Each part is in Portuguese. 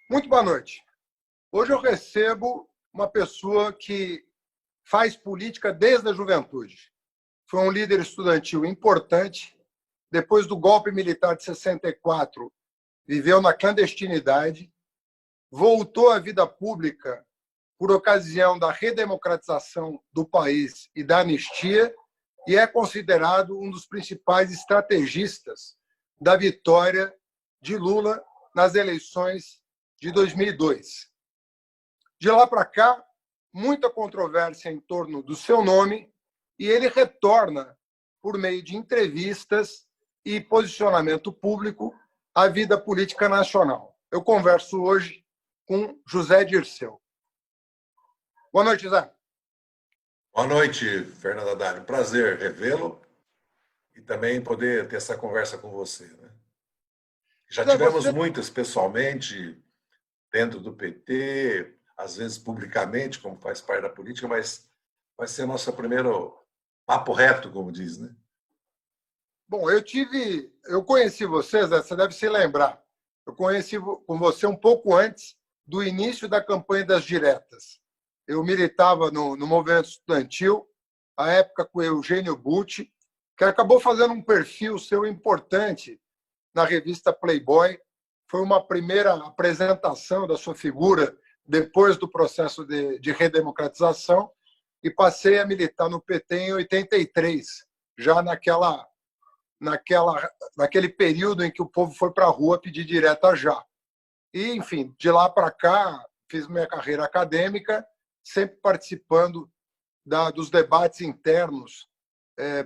Muito boa noite. Hoje eu recebo uma pessoa que faz política desde a juventude. Foi um líder estudantil importante. Depois do golpe militar de 64, viveu na clandestinidade, voltou à vida pública por ocasião da redemocratização do país e da anistia e é considerado um dos principais estrategistas da vitória de Lula nas eleições de 2002. De lá para cá, muita controvérsia em torno do seu nome e ele retorna, por meio de entrevistas e posicionamento público, à vida política nacional. Eu converso hoje com José Dirceu. Boa noite, Zé. Boa noite, Fernando Haddad. Prazer revê-lo e também poder ter essa conversa com você, né? Já tivemos muitas pessoalmente, dentro do PT, às vezes publicamente, como faz parte da política, mas vai ser nosso primeiro papo reto, como diz, né? Bom, eu conheci você, Zé, você deve se lembrar. Eu conheci com você um pouco antes do início da campanha das diretas. Eu militava no movimento estudantil, à época com o Eugênio Butti, que acabou fazendo um perfil seu importante na revista Playboy. Foi uma primeira apresentação da sua figura depois do processo de redemocratização e passei a militar no PT em 83, já naquele período em que o povo foi para a rua pedir direta já. E, enfim, de lá para cá, fiz minha carreira acadêmica, sempre participando dos debates internos,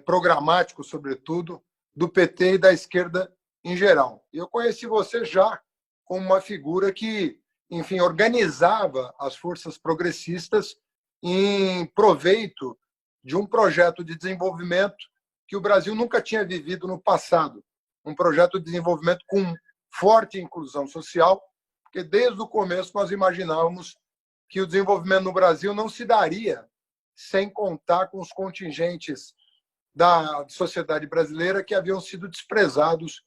programáticos, sobretudo, do PT e da esquerda em geral. E eu conheci você já como uma figura que, enfim, organizava as forças progressistas em proveito de um projeto de desenvolvimento que o Brasil nunca tinha vivido no passado. Um projeto de desenvolvimento com forte inclusão social, porque desde o começo nós imaginávamos que o desenvolvimento no Brasil não se daria sem contar com os contingentes da sociedade brasileira que haviam sido desprezados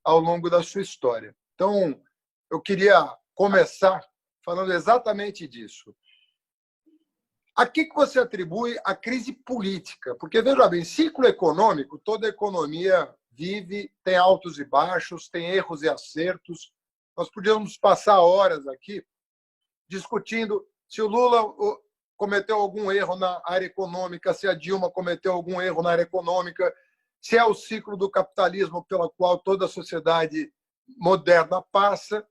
ao longo da sua história. Então, eu queria começar falando exatamente disso. A que você atribui a crise política? Porque, veja bem, ciclo econômico, toda economia vive, tem altos e baixos, tem erros e acertos. Nós podíamos passar horas aqui discutindo se o Lula cometeu algum erro na área econômica, se a Dilma cometeu algum erro na área econômica, se é o ciclo do capitalismo pelo qual toda a sociedade moderna passa.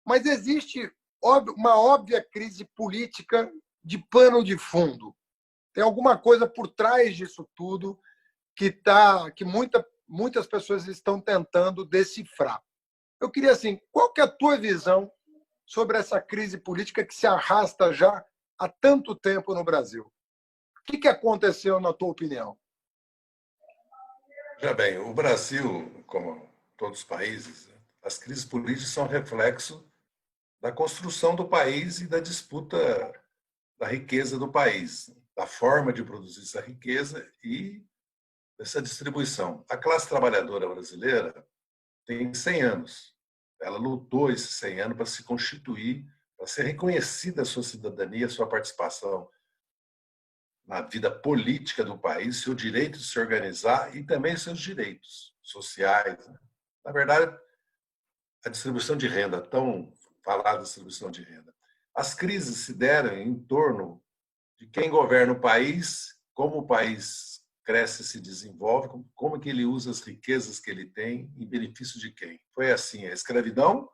Mas existe uma óbvia crise política de pano de fundo. Tem alguma coisa por trás disso tudo que muitas pessoas estão tentando decifrar. Eu queria, assim, qual que é a tua visão sobre essa crise política que se arrasta já há tanto tempo no Brasil? O que aconteceu, na tua opinião? Já bem, o Brasil, como todos os países, as crises políticas são reflexo da construção do país e da disputa da riqueza do país, da forma de produzir essa riqueza e dessa distribuição. A classe trabalhadora brasileira tem 100 anos. Ela lutou esses 100 anos para se constituir, para ser reconhecida a sua cidadania, a sua participação na vida política do país, seu direito de se organizar e também seus direitos sociais. Na verdade, a distribuição de renda, tão falada distribuição de renda. As crises se deram em torno de quem governa o país, como o país cresce e se desenvolve, como que ele usa as riquezas que ele tem em benefício de quem. Foi assim, a escravidão,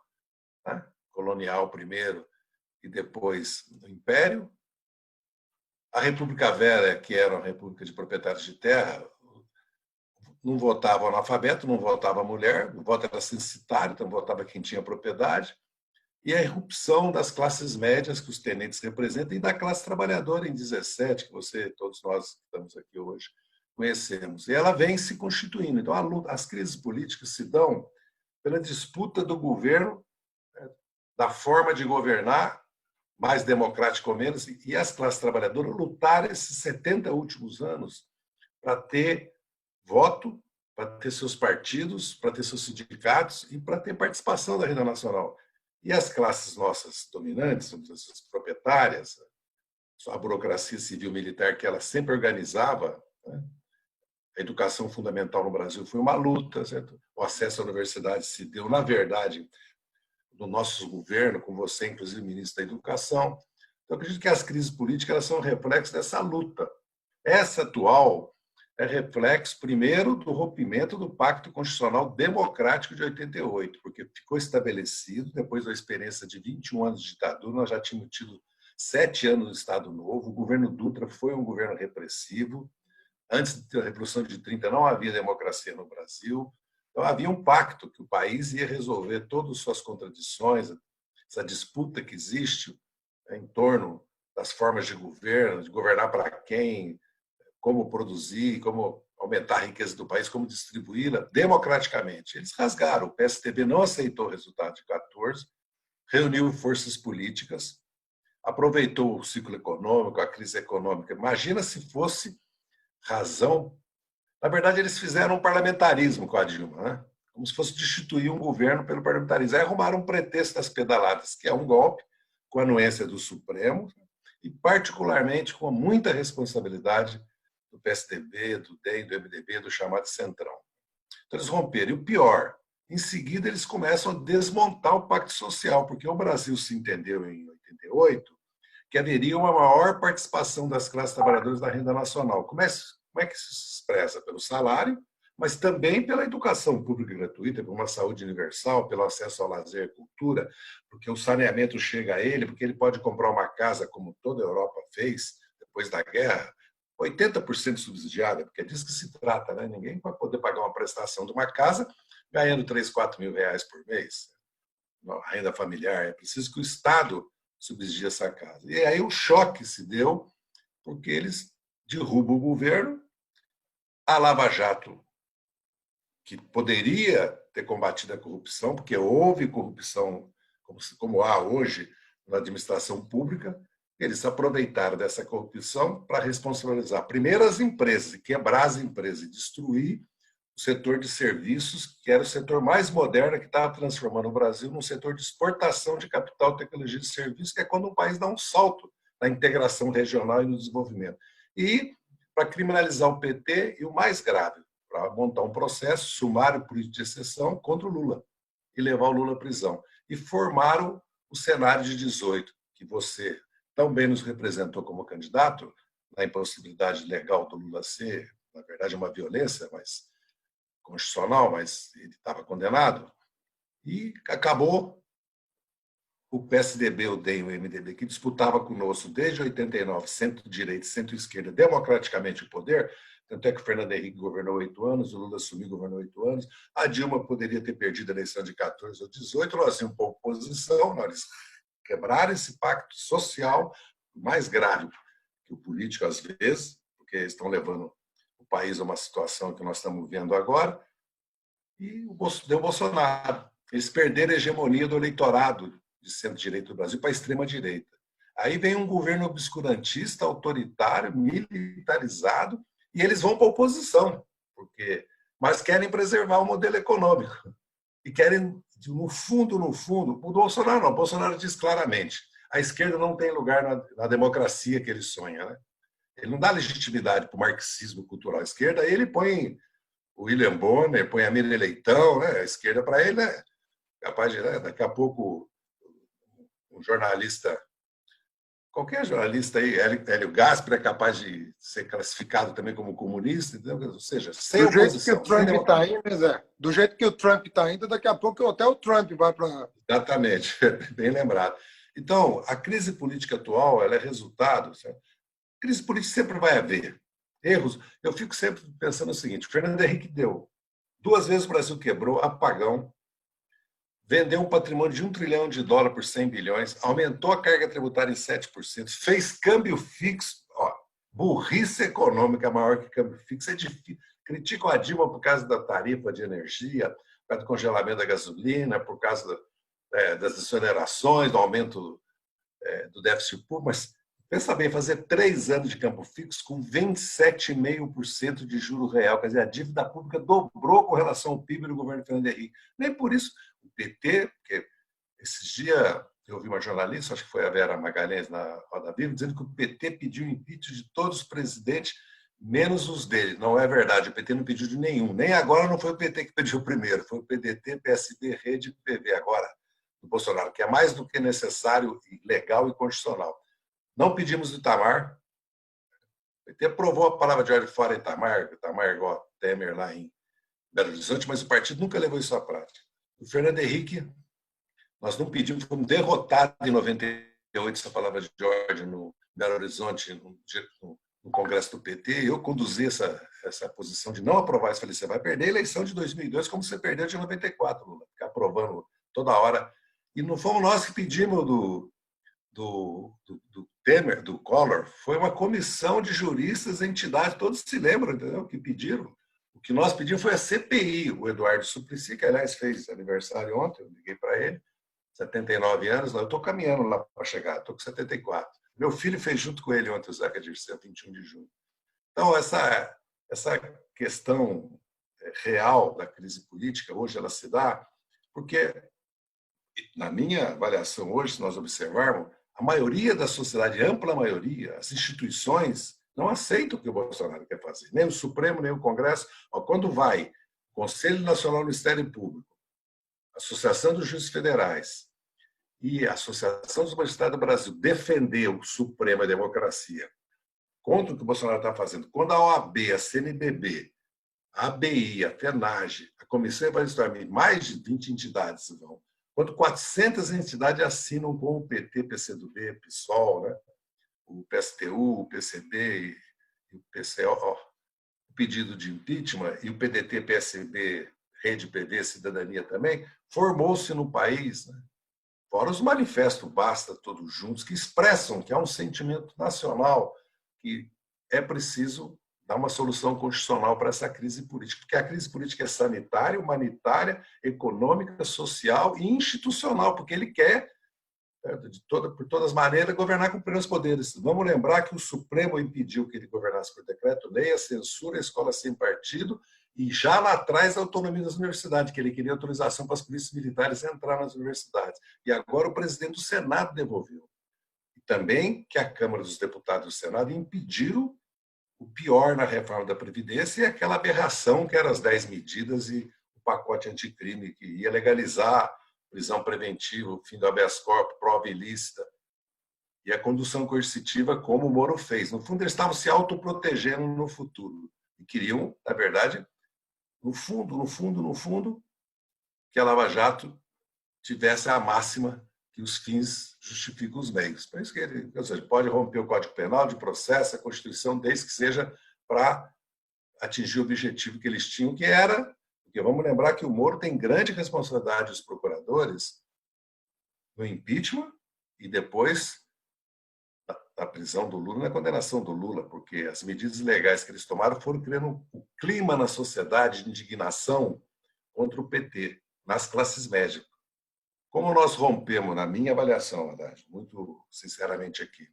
né, colonial primeiro e depois no Império, a República Velha, que era uma república de proprietários de terra, não votava analfabeto, não votava mulher, o voto era censitário, então votava quem tinha propriedade, e a irrupção das classes médias que os tenentes representam e da classe trabalhadora em 17, que todos nós que estamos aqui hoje, conhecemos. E ela vem se constituindo. Então, as crises políticas se dão pela disputa do governo, da forma de governar, mais democrático ou menos, e as classes trabalhadoras lutaram esses 70 últimos anos para ter voto, para ter seus partidos, para ter seus sindicatos e para ter participação da renda nacional. E as classes nossas dominantes, as proprietárias, a burocracia civil-militar que ela sempre organizava, né? A educação fundamental no Brasil foi uma luta, certo? O acesso à universidade se deu, na verdade, no nosso governo, com você, inclusive, ministro da Educação. Então, eu acredito que as crises políticas elas são reflexo dessa luta. Essa atual é reflexo, primeiro, do rompimento do Pacto Constitucional Democrático de 88, porque ficou estabelecido, depois da experiência de 21 anos de ditadura, nós já tínhamos tido 7 anos de Estado Novo, o governo Dutra foi um governo repressivo, antes da Revolução de 30 não havia democracia no Brasil, então havia um pacto que o país ia resolver todas as suas contradições, essa disputa que existe em torno das formas de governo, de governar para quem, como produzir, como aumentar a riqueza do país, como distribuí-la democraticamente. Eles rasgaram, o PSDB não aceitou o resultado de 14, reuniu forças políticas, aproveitou o ciclo econômico, a crise econômica. Imagina se fosse razão. Na verdade, eles fizeram um parlamentarismo com a Dilma, né? Como se fosse destituir um governo pelo parlamentarismo. Aí arrumaram um pretexto das pedaladas, que é um golpe, com a anuência do Supremo, e particularmente com muita responsabilidade do PSDB, do DEM, do MDB, do chamado Centrão. Então, eles romperam. E o pior, em seguida, eles começam a desmontar o Pacto Social, porque o Brasil se entendeu em 88 que haveria uma maior participação das classes trabalhadoras da renda nacional. Como é que isso se expressa? Pelo salário, mas também pela educação pública e gratuita, por uma saúde universal, pelo acesso ao lazer e cultura, porque o saneamento chega a ele, porque ele pode comprar uma casa, como toda a Europa fez, depois da guerra, 80% subsidiada, porque é disso que se trata, né? Ninguém vai poder pagar uma prestação de uma casa ganhando 3, 4 mil reais por mês. A renda familiar, é preciso que o Estado subsidia essa casa. E aí o choque se deu porque eles derrubam o governo, a Lava Jato, que poderia ter combatido a corrupção, porque houve corrupção como há hoje na administração pública, eles aproveitaram dessa corrupção para responsabilizar primeiro as empresas, e quebrar as empresas e destruir o setor de serviços, que era o setor mais moderno, que estava transformando o Brasil num setor de exportação de capital, tecnologia e serviços, que é quando um país dá um salto na integração regional e no desenvolvimento. E para criminalizar o PT, e o mais grave, para montar um processo sumário político de exceção contra o Lula e levar o Lula à prisão. E formaram o cenário de 18, que você tão bem nos representou como candidato, na impossibilidade legal do Lula ser, na verdade, uma violência, mas constitucional, mas ele estava condenado, e acabou o PSDB, o DEM, o MDB, que disputava conosco desde 89, centro-direita e centro-esquerda, democraticamente o poder, tanto é que o Fernando Henrique governou 8 anos, o Lula assumiu e governou 8 anos, a Dilma poderia ter perdido a eleição de 14 ou 18, nós tínhamos uma oposição, nós quebraram esse pacto social, mais grave que o político às vezes, porque estão levando o país a uma situação que nós estamos vendo agora, e deu o Bolsonaro. Eles perderam a hegemonia do eleitorado de centro-direita do Brasil para a extrema-direita. Aí vem um governo obscurantista, autoritário, militarizado, e eles vão para a oposição, mas querem preservar o modelo econômico. E querem, no fundo, o Bolsonaro não. O Bolsonaro diz claramente, a esquerda não tem lugar na democracia que ele sonha, né? Ele não dá legitimidade para o marxismo cultural à esquerda, ele põe o William Bonner, põe a Miriam Leitão, né? A esquerda para ele é capaz de, né? Daqui a pouco, um jornalista, qualquer jornalista aí, Hélio Gaspar, é capaz de ser classificado também como comunista, entendeu? Ou seja, sem do oposição. Do jeito que o Trump está indo, né, Zé? Do jeito que o Trump está indo, daqui a pouco até o Trump vai para... Exatamente, bem lembrado. Então, a crise política atual ela é resultado... Certo? Crise política sempre vai haver erros. Eu fico sempre pensando o seguinte, o Fernando Henrique deu 2 vezes o Brasil quebrou, apagão, vendeu um patrimônio de $1 trilhão por 100 bilhões, aumentou a carga tributária em 7%, fez câmbio fixo, burrice econômica maior que câmbio fixo, é difícil. Criticam a Dilma por causa da tarifa de energia, por causa do congelamento da gasolina, por causa das desonerações, do aumento do déficit público, mas Pensa bem, fazer 3 anos de campo fixo com 27,5% de juro real, quer dizer, a dívida pública dobrou com relação ao PIB do governo Fernando Henrique. Nem por isso o PT, porque esses dias eu ouvi uma jornalista, acho que foi a Vera Magalhães na Roda Viva, dizendo que o PT pediu impeachment de todos os presidentes, menos os dele. Não é verdade, o PT não pediu de nenhum. Nem agora não foi o PT que pediu primeiro, foi o PDT, PSB, Rede e PV agora, do Bolsonaro, que é mais do que necessário, legal e constitucional. Não pedimos do Itamar. O PT aprovou a palavra de ordem fora Itamar igual Temer lá em Belo Horizonte, mas o partido nunca levou isso à prática. O Fernando Henrique, nós não pedimos, fomos derrotados em 98, essa palavra de ordem no Belo Horizonte, no Congresso do PT. Eu conduzi essa posição de não aprovar isso. Falei, você vai perder a eleição de 2002 como você perdeu de 94, Lula. Ficar aprovando toda hora. E não fomos nós que pedimos do Temer, do Collor, foi uma comissão de juristas, entidades, todos se lembram, entendeu? Que pediram. O que nós pedimos foi a CPI. O Eduardo Suplicy, que aliás fez aniversário ontem, eu liguei para ele, 79 anos, eu estou caminhando lá para chegar, estou com 74. Meu filho fez junto com ele ontem o Zeca Dirceu, 21 de junho. Então, essa questão real da crise política, hoje ela se dá porque, na minha avaliação hoje, se nós observarmos, a maioria da sociedade, ampla maioria, as instituições, não aceitam o que o Bolsonaro quer fazer. Nem o Supremo, nem o Congresso. Quando vai Conselho Nacional do Ministério Público, Associação dos Juízes Federais e a Associação dos Magistrados do Brasil defender o Supremo e a democracia contra o que o Bolsonaro está fazendo, quando a OAB, a CNBB, a ABI, a FENAGE, a Comissão Evaristo, mais de 20 entidades vão, quando 400 entidades assinam com o PT, PCdoB, PSOL, né? O PSTU, o PCB e o PCO, o pedido de impeachment, e o PDT, PSB, Rede, PV, Cidadania também, formou-se no país, né? Fora os manifestos Basta, todos juntos, que expressam que há um sentimento nacional, que é preciso dar uma solução constitucional para essa crise política, porque a crise política é sanitária, humanitária, econômica, social e institucional, porque ele quer, por todas as maneiras, governar com plenos poderes. Vamos lembrar que o Supremo impediu que ele governasse por decreto-lei, a censura, a escola sem partido, e já lá atrás a autonomia das universidades, que ele queria autorização para as polícias militares entrar nas universidades. E agora o presidente do Senado devolveu. E também que a Câmara dos Deputados e o Senado impediram o pior na reforma da Previdência e aquela aberração que eram as 10 medidas e o pacote anticrime que ia legalizar prisão preventiva, o fim do habeas corpus, prova ilícita e a condução coercitiva, como o Moro fez. No fundo, eles estavam se autoprotegendo no futuro e queriam, na verdade, no fundo, que a Lava Jato tivesse a máxima que os fins justificam os meios. Por isso que ele, ou seja, pode romper o Código Penal, de processo, a Constituição, desde que seja para atingir o objetivo que eles tinham, que era, porque vamos lembrar que o Moro tem grande responsabilidade, os procuradores, no impeachment e depois da prisão do Lula, na condenação do Lula, porque as medidas legais que eles tomaram foram criando um clima na sociedade de indignação contra o PT, nas classes médias. Como nós rompemos, na minha avaliação, Haddad, muito sinceramente aqui,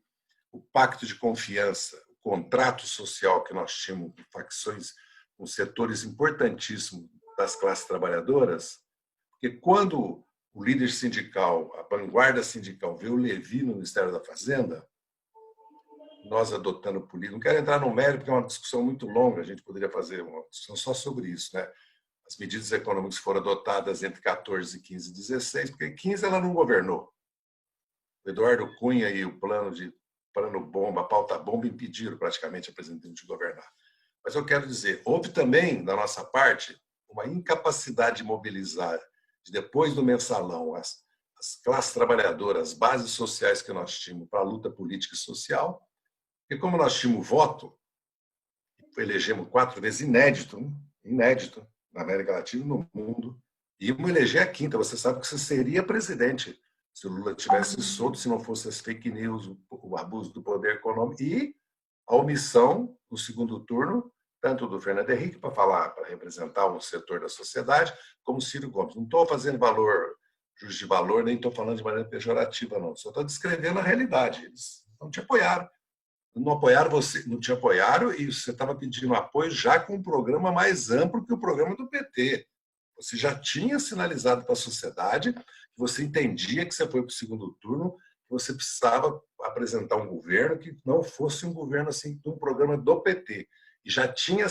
o pacto de confiança, o contrato social que nós tínhamos com facções, com setores importantíssimos das classes trabalhadoras, porque quando o líder sindical, a vanguarda sindical, vê o Levi no Ministério da Fazenda, nós adotando política, não quero entrar no mérito, porque é uma discussão muito longa, a gente poderia fazer uma discussão só sobre isso, né? As medidas econômicas foram adotadas entre 14, 15 e 16, porque 15 ela não governou. O Eduardo Cunha e o plano bomba, a pauta bomba, impediram praticamente a presidente de governar. Mas eu quero dizer, houve também, da nossa parte, uma incapacidade de mobilizar, de depois do mensalão, as classes trabalhadoras, as bases sociais que nós tínhamos para a luta política e social, e como nós tínhamos voto, elegemos 4 vezes, inédito, na América Latina e no mundo, e íamos eleger a 5ª. Você sabe que você seria presidente se o Lula tivesse solto, se não fosse as fake news, o abuso do poder econômico e a omissão no segundo turno, tanto do Fernando Henrique, para representar um setor da sociedade, como Ciro Gomes. Não estou fazendo juízo de valor, nem estou falando de maneira pejorativa, não. Só estou descrevendo a realidade. Eles não te apoiaram. Não apoiaram você, não te apoiaram e você estava pedindo apoio já com um programa mais amplo que o programa do PT. Você já tinha sinalizado para a sociedade que você entendia que você foi para o segundo turno, que você precisava apresentar um governo que não fosse um governo assim, de um programa do PT. E já tinha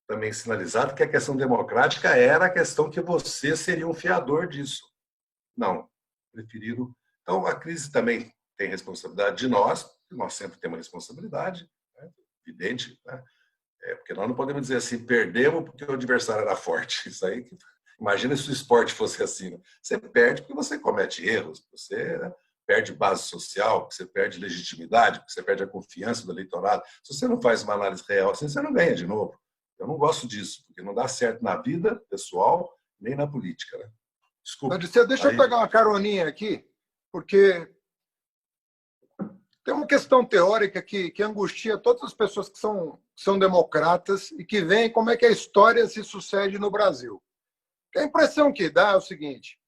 também sinalizado que a questão democrática era a questão que você seria um fiador disso. Não, preferiram. Então, a crise também tem responsabilidade de nós sempre temos responsabilidade, né? Evidente, né? Porque nós não podemos dizer assim, perdemos porque o adversário era forte. Isso aí, imagina se o esporte fosse assim. Né? Você perde porque você comete erros, você, né, perde base social, você perde legitimidade, você perde a confiança do eleitorado. Se você não faz uma análise real assim, você não ganha de novo. Eu não gosto disso, porque não dá certo na vida pessoal, nem na política. Né? Desculpe. Deixa eu pegar uma caroninha aqui, porque tem uma questão teórica que angustia todas as pessoas que são democratas e que veem como é que a história se sucede no Brasil. A impressão que dá é o seguinte: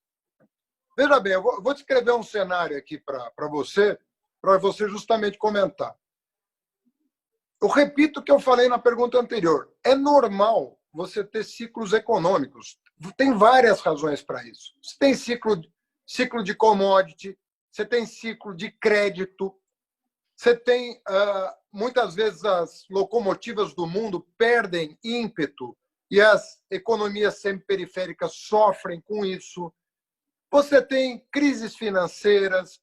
veja bem, eu vou descrever um cenário aqui para você justamente comentar. Eu repito o que eu falei na pergunta anterior. É normal você ter ciclos econômicos. Tem várias razões para isso. Você tem ciclo de commodity, você tem ciclo de crédito, você tem, muitas vezes, as locomotivas do mundo perdem ímpeto e as economias semiperiféricas sofrem com isso. Você tem crises financeiras,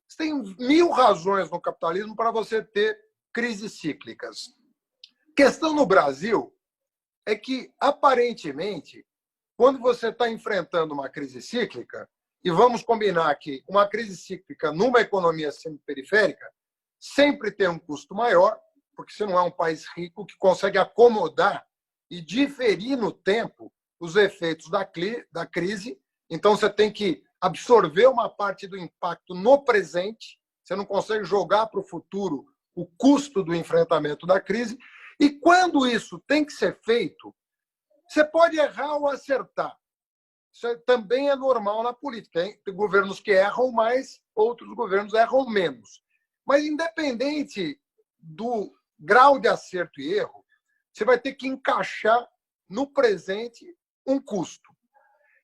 você tem 1000 razões no capitalismo para você ter crises cíclicas. A questão no Brasil é que, aparentemente, quando você está enfrentando uma crise cíclica, e vamos combinar que uma crise cíclica numa economia semiperiférica sempre tem um custo maior, porque você não é um país rico que consegue acomodar e diferir no tempo os efeitos da crise. Então, você tem que absorver uma parte do impacto no presente, você não consegue jogar para o futuro o custo do enfrentamento da crise. E quando isso tem que ser feito, você pode errar ou acertar. Isso também é normal na política. Tem governos que erram mais, outros governos erram menos. Mas, independente do grau de acerto e erro, você vai ter que encaixar no presente um custo.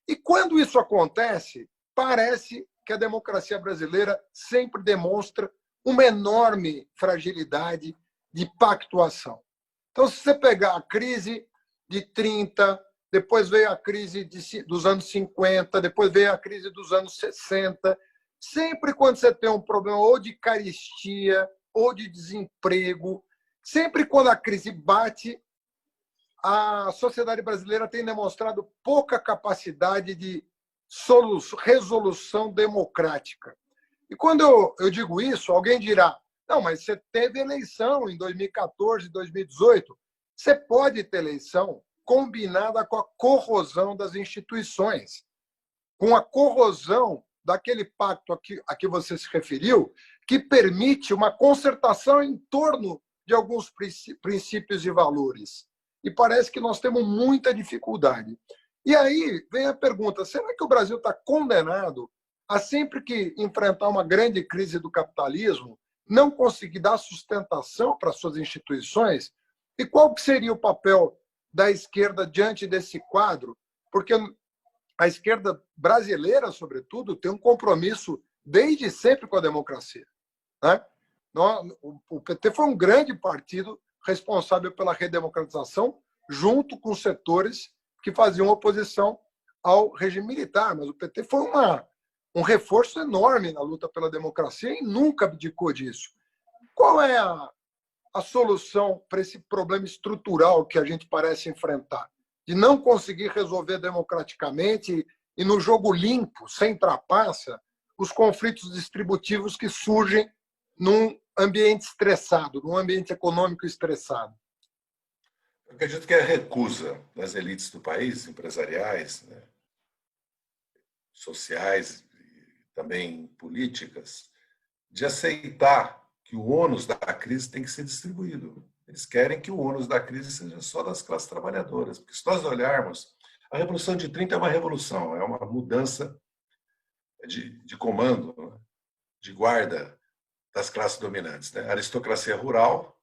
E quando isso acontece, parece que a democracia brasileira sempre demonstra uma enorme fragilidade de pactuação. Então, se você pegar a crise de 30, depois veio a crise dos anos 50, depois veio a crise dos anos 60, sempre quando você tem um problema ou de carestia ou de desemprego, sempre quando a crise bate, a sociedade brasileira tem demonstrado pouca capacidade de resolução democrática. E quando eu digo isso, alguém dirá, não, mas você teve eleição em 2014, 2018. Você pode ter eleição combinada com a corrosão das instituições, com a corrosão daquele pacto a que você se referiu, que permite uma concertação em torno de alguns princípios e valores. E parece que nós temos muita dificuldade. E aí vem a pergunta, será que o Brasil está condenado a, sempre que enfrentar uma grande crise do capitalismo, não conseguir dar sustentação para suas instituições? E qual que seria o papel da esquerda diante desse quadro? Porque a esquerda brasileira, sobretudo, tem um compromisso desde sempre com a democracia. Né? O PT foi um grande partido responsável pela redemocratização, junto com setores que faziam oposição ao regime militar. Mas o PT foi um reforço enorme na luta pela democracia e nunca abdicou disso. Qual é a solução para esse problema estrutural que a gente parece enfrentar? De não conseguir resolver democraticamente e, no jogo limpo, sem trapaça, os conflitos distributivos que surgem num ambiente estressado, num ambiente econômico estressado. Eu acredito que é a recusa das elites do país, empresariais, né, sociais e também políticas, de aceitar que o ônus da crise tem que ser distribuído. Eles querem que o ônus da crise seja só das classes trabalhadoras. Porque se nós olharmos, a Revolução de 30 é uma revolução, é uma mudança de comando, de guarda das classes dominantes, né? A aristocracia rural,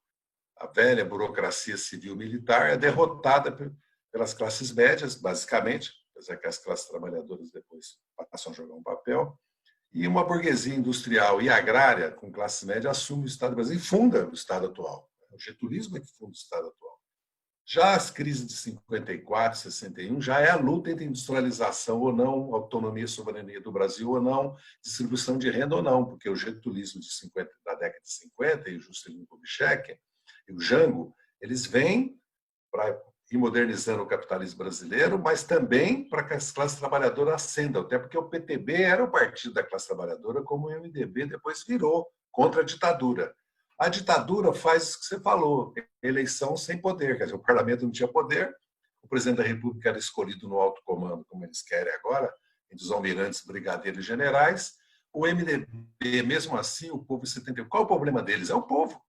a velha burocracia civil-militar, é derrotada pelas classes médias, basicamente, apesar que as classes trabalhadoras depois passam a jogar um papel, e uma burguesia industrial e agrária, com classe média, assume o Estado brasileiro e funda o Estado atual. O getulismo é que funda o Estado atual. Já as crises de 54, 61, já é a luta entre industrialização ou não, autonomia e soberania do Brasil ou não, distribuição de renda ou não, porque o getulismo da década de 50 e o Juscelino Kubitschek e o Jango, eles vêm para ir modernizando o capitalismo brasileiro, mas também para que as classes trabalhadoras ascendam, até porque o PTB era o partido da classe trabalhadora, como o MDB depois virou, contra a ditadura. A ditadura faz isso que você falou, eleição sem poder, quer dizer, o parlamento não tinha poder, o presidente da República era escolhido no alto comando, como eles querem agora, entre os almirantes, brigadeiros e generais. O MDB, mesmo assim, o povo em 71, qual é o problema deles? É o povo,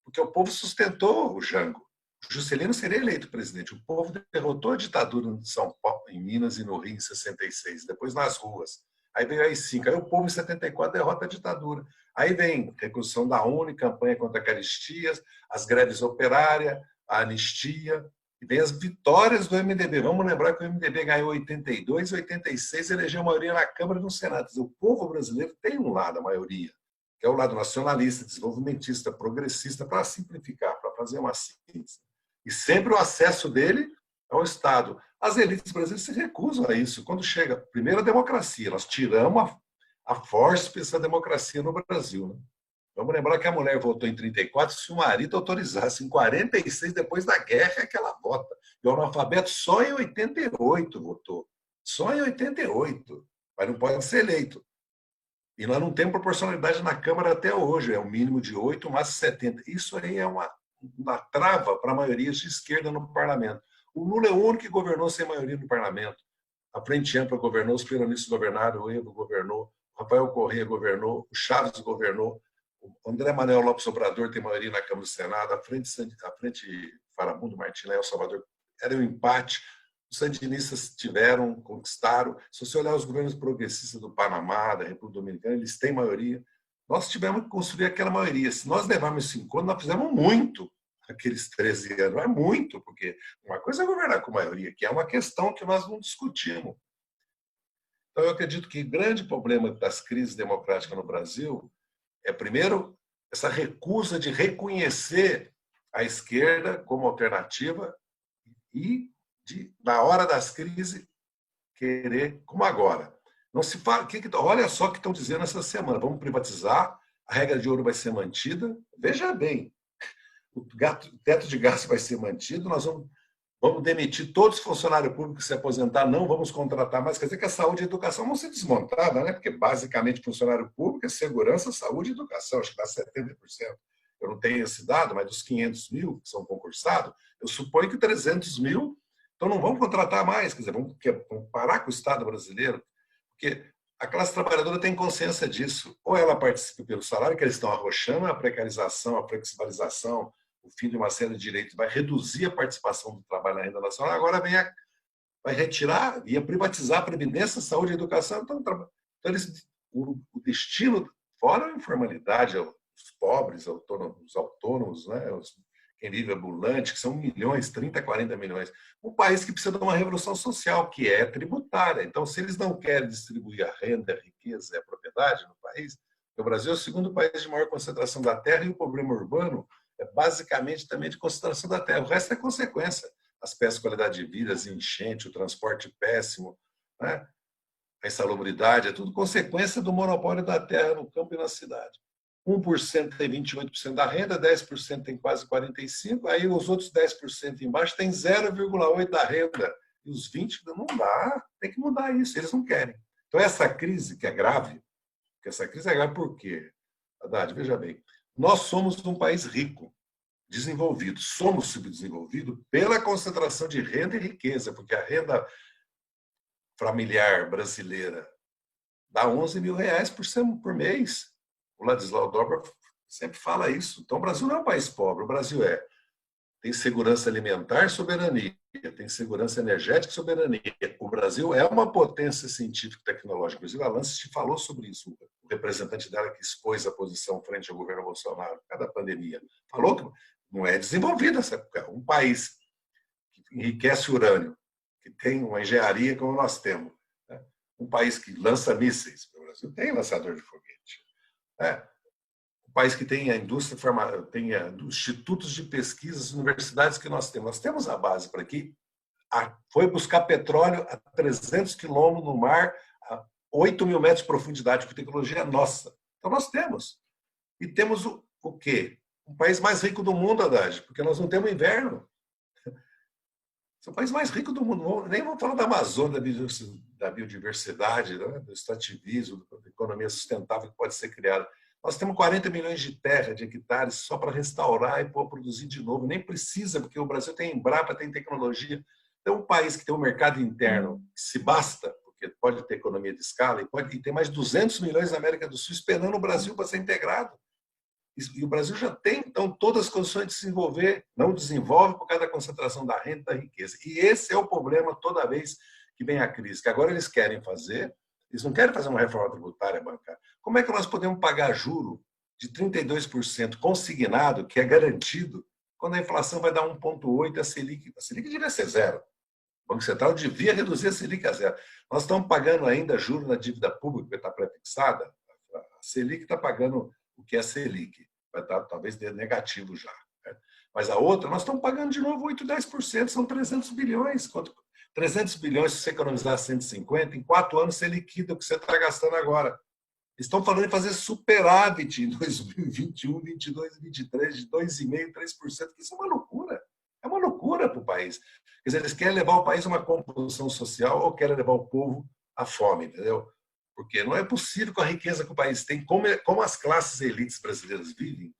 porque o povo sustentou o Jango. O Juscelino seria eleito presidente. O povo derrotou a ditadura em São Paulo, em Minas e no Rio em 66, depois nas ruas. Aí veio a AI-5, aí o povo em 74 derrota a ditadura. Aí vem reconstrução da UNE, campanha contra a carestia, as greves operárias, a anistia, e vem as vitórias do MDB. Vamos lembrar que o MDB ganhou 82 e 86, elegeu a maioria na Câmara e no Senado. O povo brasileiro tem um lado, a maioria, que é o lado nacionalista, desenvolvimentista, progressista, para simplificar, para fazer uma síntese. E sempre o acesso dele ao Estado. As elites brasileiras se recusam a isso. Quando chega, primeiro, a democracia, nós tiramos a força dessa democracia no Brasil. Né? Vamos lembrar que a mulher votou em 34 se o marido autorizasse. Em 46, depois da guerra, é que ela vota. E o analfabeto só em 88 votou. Só em 88. Mas não pode ser eleito. E nós não temos proporcionalidade na Câmara até hoje. É um mínimo de 8, mais 70. Isso aí é uma trava para maiorias de esquerda no parlamento. O Lula é o único que governou sem maioria no parlamento. A Frente Ampla governou, os peronistas governaram, o Evo governou, o Rafael Corrêa governou, o Chaves governou, o André Manuel Lopes Obrador tem maioria na Câmara do Senado, a Frente Farabundo Martins, El Salvador, era um empate. Os sandinistas tiveram, conquistaram. Se você olhar os governos progressistas do Panamá, da República Dominicana, eles têm maioria. Nós tivemos que construir aquela maioria. Se nós levarmos 5 anos, nós fizemos muito aqueles 13 anos. É muito, porque uma coisa é governar com maioria, que é uma questão que nós não discutimos. Então, eu acredito que o grande problema das crises democráticas no Brasil é, primeiro, essa recusa de reconhecer a esquerda como alternativa e, na hora das crises, querer, como agora. Não se fala, olha só o que estão dizendo essa semana. Vamos privatizar, a regra de ouro vai ser mantida. Veja bem, o teto de gasto vai ser mantido, nós vamos demitir todos os funcionários públicos que se aposentar, não vamos contratar mais. Quer dizer que a saúde e a educação vão ser desmontadas, né? Porque basicamente funcionário público é segurança, saúde e educação, acho que dá 70%. Eu não tenho esse dado, mas dos 500 mil que são concursados, eu suponho que 300 mil, então não vamos contratar mais, quer dizer, vamos parar com o Estado brasileiro, porque a classe trabalhadora tem consciência disso. Ou ela participa pelo salário, que eles estão arrochando, a precarização, a flexibilização, o fim de uma série de direitos vai reduzir a participação do trabalho na renda nacional, agora vai retirar, ia privatizar a previdência, a saúde e a educação. Então o destino, fora a informalidade, os pobres, os autônomos, né, quem vive ambulante, que são milhões, 30, 40 milhões. Um país que precisa de uma revolução social, que é tributária. Então, se eles não querem distribuir a renda, a riqueza e a propriedade no país, o Brasil é o segundo país de maior concentração da terra e o problema urbano é basicamente também de concentração da terra. O resto é consequência. As péssimas qualidade de vida, as enchentes, o transporte péssimo, né? A insalubridade, é tudo consequência do monopólio da terra no campo e na cidade. 1% tem 28% da renda, 10% tem quase 45%, aí os outros 10% embaixo tem 0,8% da renda. E os 20% não dá, tem que mudar isso, eles não querem. Então essa crise que é grave, por quê? Haddad, veja bem, nós somos um país rico, desenvolvido, somos subdesenvolvidos pela concentração de renda e riqueza, porque a renda familiar brasileira dá 11 mil reais por mês. O Ladislau Dorba sempre fala isso. Então, o Brasil não é um país pobre. O Brasil tem segurança alimentar, soberania. Tem segurança energética, soberania. O Brasil é uma potência científica e tecnológica. Inclusive, a Lancet falou sobre isso. O representante dela que expôs a posição frente ao governo Bolsonaro, por causa da pandemia, falou que não é desenvolvido essa época. Um país que enriquece urânio, que tem uma engenharia como nós temos, né? Um país que lança mísseis, o Brasil tem lançador de foguete, né? Um país que tem a indústria, tem institutos de pesquisas, universidades que nós temos a base para aqui. Foi buscar petróleo a 300 quilômetros no mar, a 8 mil metros de profundidade, com tecnologia nossa. Então, nós temos. E temos o quê? O país mais rico do mundo, Haddad, porque nós não temos inverno. É o país mais rico do mundo. Nem vamos falar da Amazônia, da biodiversidade, né? Do extrativismo, da economia sustentável que pode ser criada. Nós temos 40 milhões de terra, de hectares, só para restaurar e produzir de novo. Nem precisa, porque o Brasil tem Embrapa, tem tecnologia. Então, um país que tem um mercado interno que se basta, porque pode ter economia de escala, e tem mais 200 milhões na América do Sul esperando o Brasil para ser integrado. E o Brasil já tem, então, todas as condições de se desenvolver. Não desenvolve por causa da concentração da renda e da riqueza. E esse é o problema toda vez que vem a crise, que agora eles querem fazer, eles não querem fazer uma reforma tributária bancária. Como é que nós podemos pagar juro de 32% consignado, que é garantido, quando a inflação vai dar 1,8%, a Selic devia ser zero. O Banco Central devia reduzir a Selic a zero. Nós estamos pagando ainda juros na dívida pública, que está pré-fixada. A Selic está pagando o que é Selic. Vai estar talvez negativo já. Né? Mas a outra, nós estamos pagando de novo 8%, 10%, são 300 bilhões. 300 bilhões, se você economizar 150, em 4 anos você liquida o que você está gastando agora. Estão falando em fazer superávit em 2021, 2022 e 2023 de 2,5%, 3%, que isso é uma loucura. É uma loucura para o país. Quer dizer, eles querem levar o país a uma composição social ou querem levar o povo à fome, entendeu? Porque não é possível com a riqueza que o país tem, como as classes elites brasileiras vivem,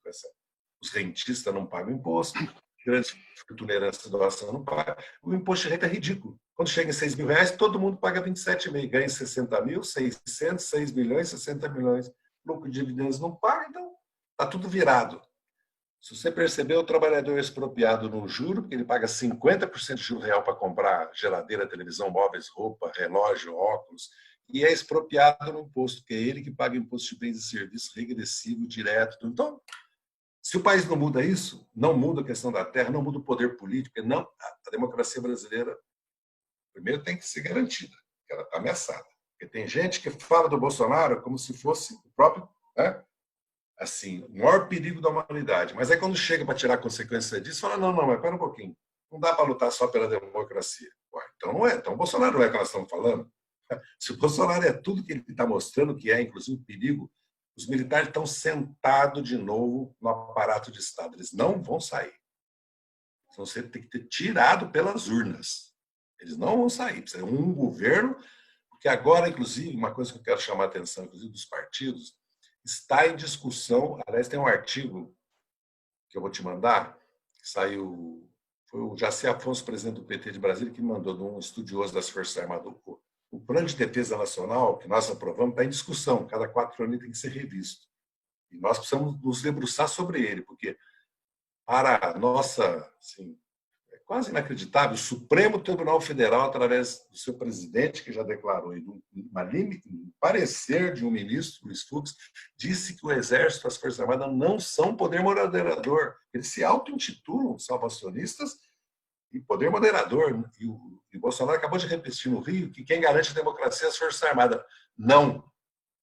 os rentistas não pagam imposto, grandes fortuneiras de doação não pagam, o imposto de renda é ridículo. Quando chega em 6 mil reais, todo mundo paga 27,5, ganha 60 mil, 600, 6 milhões, 60 milhões. Lucro de dividendos não paga, então está tudo virado. Se você perceber, o trabalhador é expropriado no juro, porque ele paga 50% de juro real para comprar geladeira, televisão, móveis, roupa, relógio, óculos, e é expropriado no imposto, que é ele que paga imposto de bens e serviços regressivo, direto. Então, se o país não muda isso, não muda a questão da terra, não muda o poder político, não, a democracia brasileira, primeiro, tem que ser garantida, que ela está ameaçada. Porque tem gente que fala do Bolsonaro como se fosse o próprio, né? Assim, o maior perigo da humanidade. Mas aí quando chega para tirar consequência disso, fala, não, mas espera um pouquinho. Não dá para lutar só pela democracia. Ué, então não é. Então o Bolsonaro não é o que nós estamos falando. Se o Bolsonaro é tudo que ele está mostrando que é, inclusive, perigo, os militares estão sentados de novo no aparato de Estado. Eles não vão sair. Então você tem que ter tirado pelas urnas. Eles não vão sair. Precisa de um governo, porque agora, inclusive, uma coisa que eu quero chamar a atenção, inclusive, dos partidos, está em discussão. Aliás, tem um artigo que eu vou te mandar, que saiu, foi o Jaci Afonso, presidente do PT de Brasília, que me mandou de um estudioso das Forças Armadas. O Plano de Defesa Nacional, que nós aprovamos, está em discussão. Cada 4 anos ele tem que ser revisto. E nós precisamos nos debruçar sobre ele, porque, para a nossa, assim, é quase inacreditável, o Supremo Tribunal Federal, através do seu presidente, que já declarou, um parecer de um ministro, Luiz Fux, disse que o Exército e as Forças Armadas não são poder moderador. Eles se auto-intitulam salvacionistas e poder moderador. E o Bolsonaro acabou de repetir no Rio que quem garante a democracia é as Forças Armadas. Não.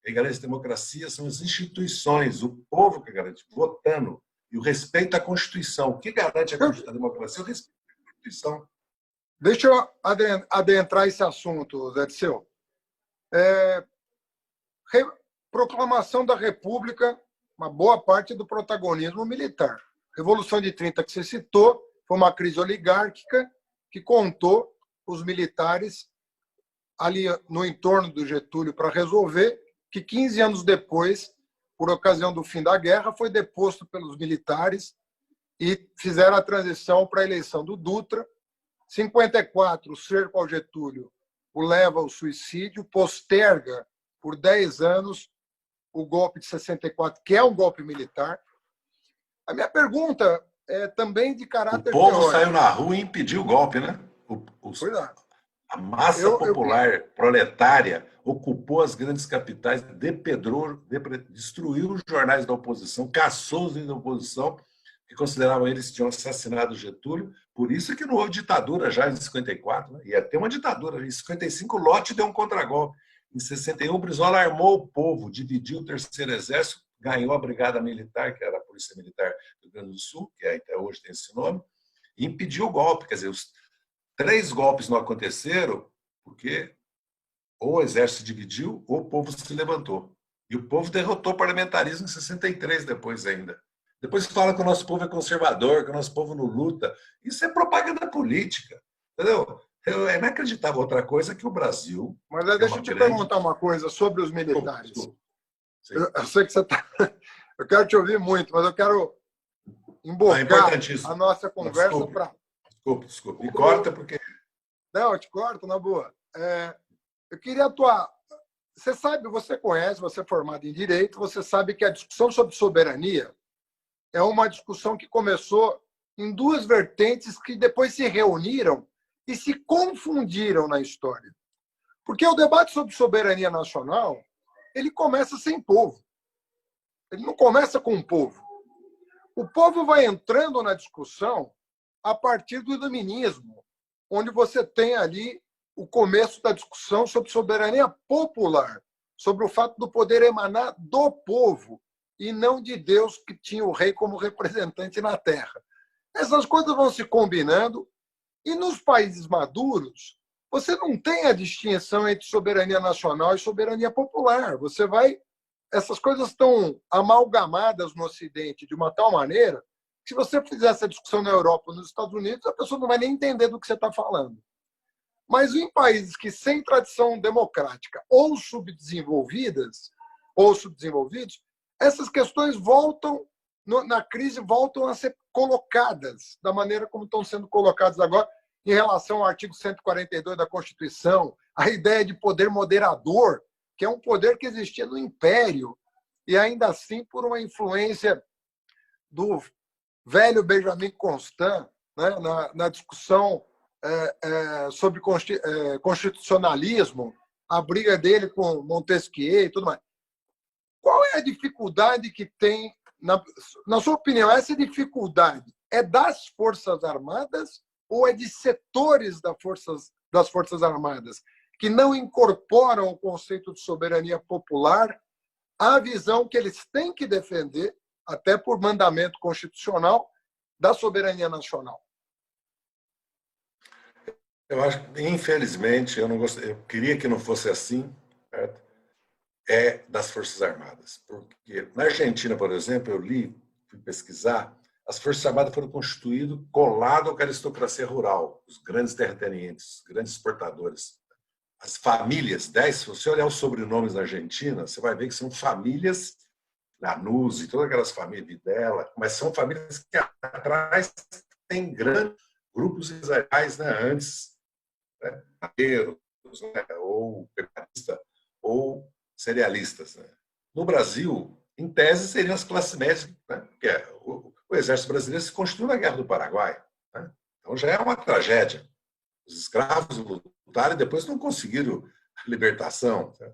Quem garante a democracia são as instituições, o povo que garante, votando. E o respeito à Constituição. O que garante a democracia é o respeito à Constituição. Deixa eu adentrar esse assunto, Zé Disseu. Proclamação da República, uma boa parte do protagonismo militar. Revolução de 30 que você citou, foi uma crise oligárquica que contou os militares ali no entorno do Getúlio para resolver, que 15 anos depois, por ocasião do fim da guerra, foi deposto pelos militares e fizeram a transição para a eleição do Dutra. 54, o cerco ao Getúlio o leva ao suicídio, posterga por 10 anos o golpe de 64, que é um golpe militar. A minha pergunta é também de caráter teórico. O povo teórico. saiu na rua e impediu o golpe, né? A massa popular proletária ocupou as grandes capitais, destruiu os jornais da oposição, caçou os líderes da oposição, que consideravam eles que tinham assassinado Getúlio. Por isso que não houve ditadura já em 54, né? Ia ter uma ditadura. Em 55, Lott deu um contragolpe. Em 61, Brizola armou o povo, dividiu o Terceiro Exército, ganhou a Brigada Militar, que era a Polícia Militar do Rio Grande do Sul, que até hoje tem esse nome, e impediu o golpe. Quer dizer, os 3 golpes não aconteceram porque ou o exército se dividiu ou o povo se levantou. E o povo derrotou o parlamentarismo em 63 depois ainda. Depois fala que o nosso povo é conservador, que o nosso povo não luta. Isso é propaganda política. Entendeu? É inacreditável. Outra coisa é que o Brasil... Mas deixa eu te perguntar uma coisa sobre os militares. Eu sei que você está... Eu quero te ouvir muito, mas eu quero embocar a nossa conversa para... Desculpe. Me corta porque... Não, eu te corto, na boa. Eu queria atuar... Você sabe, você conhece, você é formado em Direito, você sabe que a discussão sobre soberania é uma discussão que começou em 2 vertentes que depois se reuniram e se confundiram na história. Porque o debate sobre soberania nacional, ele começa sem povo. Ele não começa com o povo. O povo vai entrando na discussão a partir do iluminismo, onde você tem ali o começo da discussão sobre soberania popular, sobre o fato do poder emanar do povo e não de Deus, que tinha o rei como representante na terra. Essas coisas vão se combinando e nos países maduros você não tem a distinção entre soberania nacional e soberania popular. Essas coisas estão amalgamadas no Ocidente de uma tal maneira que, se você fizer essa discussão na Europa ou nos Estados Unidos, a pessoa não vai nem entender do que você está falando. Mas em países que sem tradição democrática ou subdesenvolvidos, essas questões na crise voltam a ser colocadas da maneira como estão sendo colocadas agora em relação ao artigo 142 da Constituição, a ideia de poder moderador, que é um poder que existia no Império, e ainda assim por uma influência do velho Benjamin Constant, né, na discussão sobre constitucionalismo, a briga dele com Montesquieu e tudo mais. Qual é a dificuldade que tem, na sua opinião, essa dificuldade é das Forças Armadas ou é de setores das Forças Armadas que não incorporam o conceito de soberania popular à visão que eles têm que defender, até por mandamento constitucional, da soberania nacional? Eu acho, infelizmente, eu queria que não fosse assim, certo? É das Forças Armadas. Porque na Argentina, por exemplo, fui pesquisar, as Forças Armadas foram constituídas colado com a aristocracia rural, os grandes terratenientes, os grandes exportadores. As famílias, se você olhar os sobrenomes na Argentina, você vai ver que são famílias, Lanuzzi, todas aquelas famílias, Videla, mas são famílias que atrás têm grandes grupos empresariais, né, antes, né, ou pecuaristas, ou cerealistas. Né? No Brasil, em tese, seriam as classes médias, né? Porque o exército brasileiro se constituiu na Guerra do Paraguai. Né? Então já é uma tragédia. Os escravos lutaram e depois não conseguiram a libertação. Tá?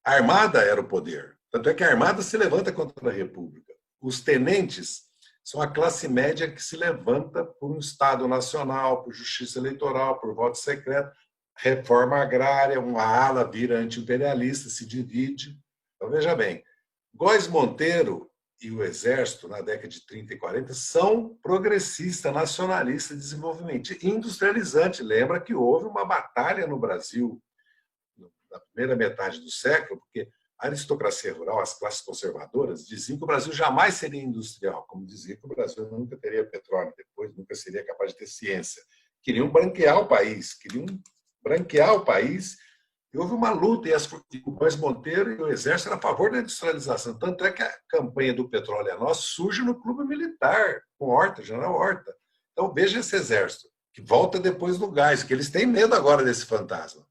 A Armada era o poder. Tanto é que a Armada se levanta contra a República. Os tenentes são a classe média que se levanta por um Estado nacional, por justiça eleitoral, por voto secreto, reforma agrária, uma ala vira anti-imperialista, se divide. Então, veja bem, Góes Monteiro e o Exército, na década de 30 e 40, são progressistas, nacionalistas, desenvolvimento industrializante. Lembra que houve uma batalha no Brasil na primeira metade do século, porque a aristocracia rural, as classes conservadoras, diziam que o Brasil jamais seria industrial, como dizia que o Brasil nunca teria petróleo, depois nunca seria capaz de ter ciência. Queriam branquear o país, e houve uma luta, e o Góes Monteiro e o Exército eram a favor da industrialização. Tanto é que a campanha do petróleo é nosso surge no clube militar, com Horta, General Horta. Então veja esse Exército, que volta depois no gás, que eles têm medo agora desse fantasma.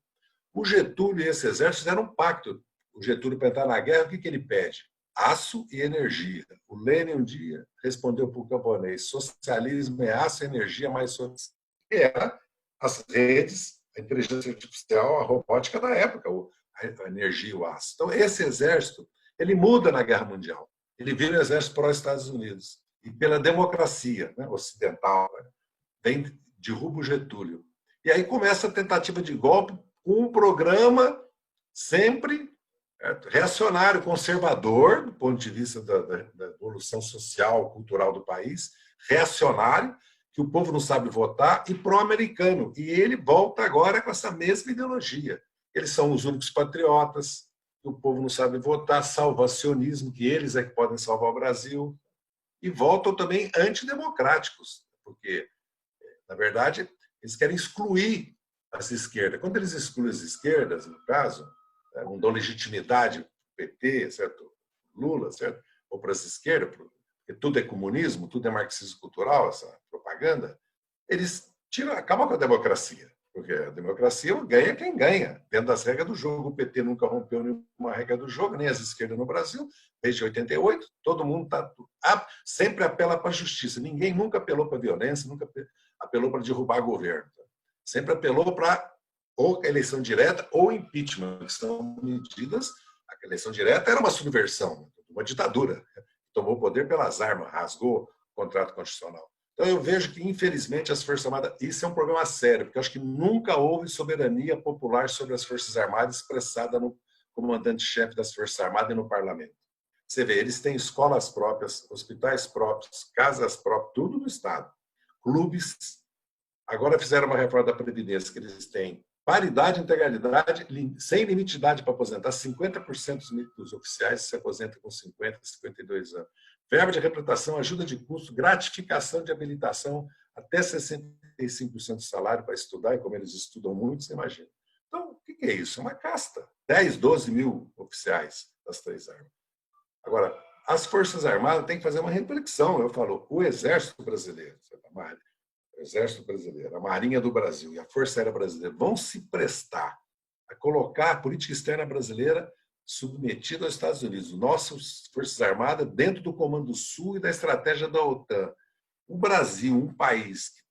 O Getúlio e esse Exército fizeram um pacto. O Getúlio, para entrar na guerra, o que ele pede? Aço e energia. O Lênin um dia respondeu para o camponês: socialismo é aço e energia mais socialismo. E era as redes, a inteligência artificial, a robótica da época, a energia e o aço. Então, esse exército, ele muda na Guerra Mundial. Ele vira um exército pró-Estados Unidos. E pela democracia, né, ocidental, né, vem, derruba o Getúlio. E aí começa a tentativa de golpe com um programa sempre reacionário, conservador, do ponto de vista da evolução social, cultural do país, reacionário, que o povo não sabe votar, e pró-americano. E ele volta agora com essa mesma ideologia. Eles são os únicos patriotas, que o povo não sabe votar, salvacionismo, que eles é que podem salvar o Brasil, e voltam também antidemocráticos, porque, na verdade, eles querem excluir as esquerdas. Quando eles excluem as esquerdas, no caso, não dão legitimidade para o PT, certo? Lula, certo? Ou para as esquerdas, porque tudo é comunismo, tudo é marxismo cultural, essa propaganda, eles acabam com a democracia, porque a democracia ganha quem ganha, dentro das regras do jogo. O PT nunca rompeu nenhuma regra do jogo, nem as esquerdas no Brasil, desde 88, todo mundo sempre apela para a justiça, ninguém nunca apelou para a violência, nunca apelou para derrubar governo, sempre apelou para ou eleição direta ou impeachment, que são medidas. A eleição direta era uma subversão, uma ditadura, tomou o poder pelas armas, rasgou o contrato constitucional. Então eu vejo que, infelizmente, as Forças Armadas, isso é um problema sério, porque eu acho que nunca houve soberania popular sobre as Forças Armadas expressada no comandante-chefe das Forças Armadas e no parlamento. Você vê, eles têm escolas próprias, hospitais próprios, casas próprias, tudo no Estado. Clubes. Agora fizeram uma reforma da Previdência, que eles têm paridade, integralidade, sem limite de idade para aposentar. 50% dos oficiais se aposentam com 50, 52 anos. Verba de representação, ajuda de custo, gratificação de habilitação, até 65% do salário para estudar, e como eles estudam muito, você imagina. Então, o que é isso? É uma casta. 10, 12 mil oficiais das 3 armas. Agora, as Forças Armadas têm que fazer uma reflexão. Eu falo, o Exército Brasileiro, o Exército Brasileiro, a Marinha do Brasil e a Força Aérea Brasileira vão se prestar a colocar a política externa brasileira submetida aos Estados Unidos, nossas Forças Armadas dentro do Comando Sul e da estratégia da OTAN. O Brasil, um país que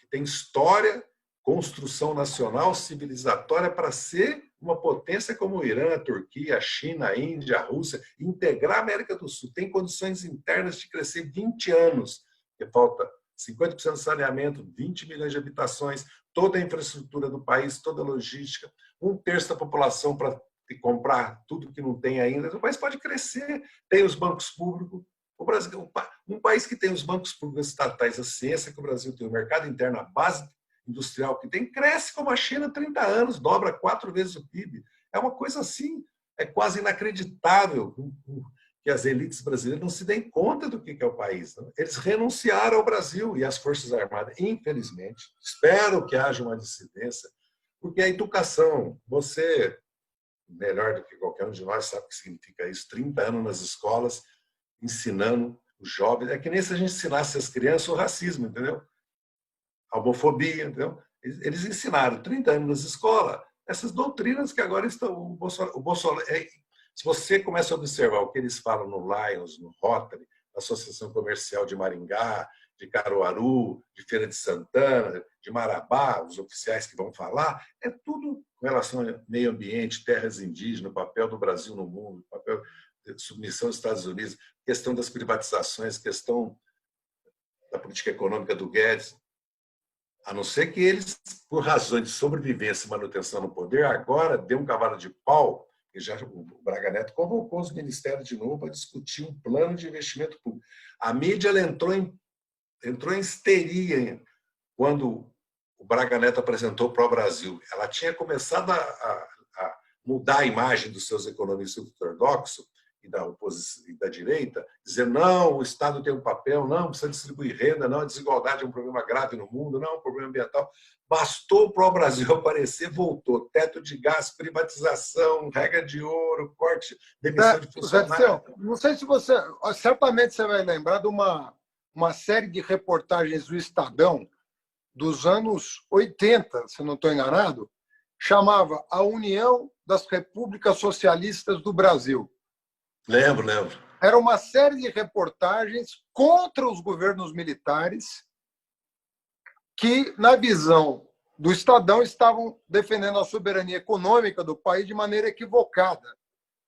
tem história, construção nacional, civilizatória para ser uma potência como o Irã, a Turquia, a China, a Índia, a Rússia, integrar a América do Sul, tem condições internas de crescer 20 anos, porque falta 50% de saneamento, 20 milhões de habitações, toda a infraestrutura do país, toda a logística, 1/3 da população para comprar tudo que não tem ainda. O país pode crescer, tem os bancos públicos. O Brasil, um país que tem os bancos públicos estatais, a ciência que o Brasil tem, o mercado interno, a base industrial que tem, cresce como a China há 30 anos, dobra 4 vezes o PIB. É uma coisa assim, é quase inacreditável que as elites brasileiras não se deem conta do que é o país. Não? Eles renunciaram ao Brasil e às Forças Armadas, infelizmente. Espero que haja uma dissidência, porque a educação, você, melhor do que qualquer um de nós, sabe o que significa isso, 30 anos nas escolas, ensinando os jovens. É que nem se a gente ensinasse as crianças o racismo, entendeu? A homofobia, entendeu? Eles ensinaram 30 anos nas escolas essas doutrinas que agora estão... O Bolsonaro se você começa a observar o que eles falam no Lions, no Rotary, na Associação Comercial de Maringá, de Caruaru, de Feira de Santana, de Marabá, os oficiais que vão falar, é tudo com relação ao meio ambiente, terras indígenas, o papel do Brasil no mundo, o papel de submissão aos Estados Unidos, questão das privatizações, questão da política econômica do Guedes. A não ser que eles, por razões de sobrevivência e manutenção no poder, agora dê um cavalo de pau. O Braga Neto convocou os ministérios de novo para discutir um plano de investimento público. A mídia ela entrou em histeria quando o Braga Neto apresentou para o Brasil. Ela tinha começado a mudar a imagem dos seus economistas ortodoxos e da oposição e da direita, dizendo não, o Estado tem um papel, não, precisa distribuir renda, não, a desigualdade é um problema grave no mundo, não, é um problema ambiental. Bastou para o Brasil aparecer, voltou. Teto de gás, privatização, regra de ouro, corte, demissão de funcionários. Não sei se você... Certamente você vai lembrar de uma série de reportagens do Estadão dos anos 80, se não estou enganado, chamava A União das Repúblicas Socialistas do Brasil. Lembro. Era uma série de reportagens contra os governos militares que, na visão do Estadão estavam defendendo a soberania econômica do país de maneira equivocada,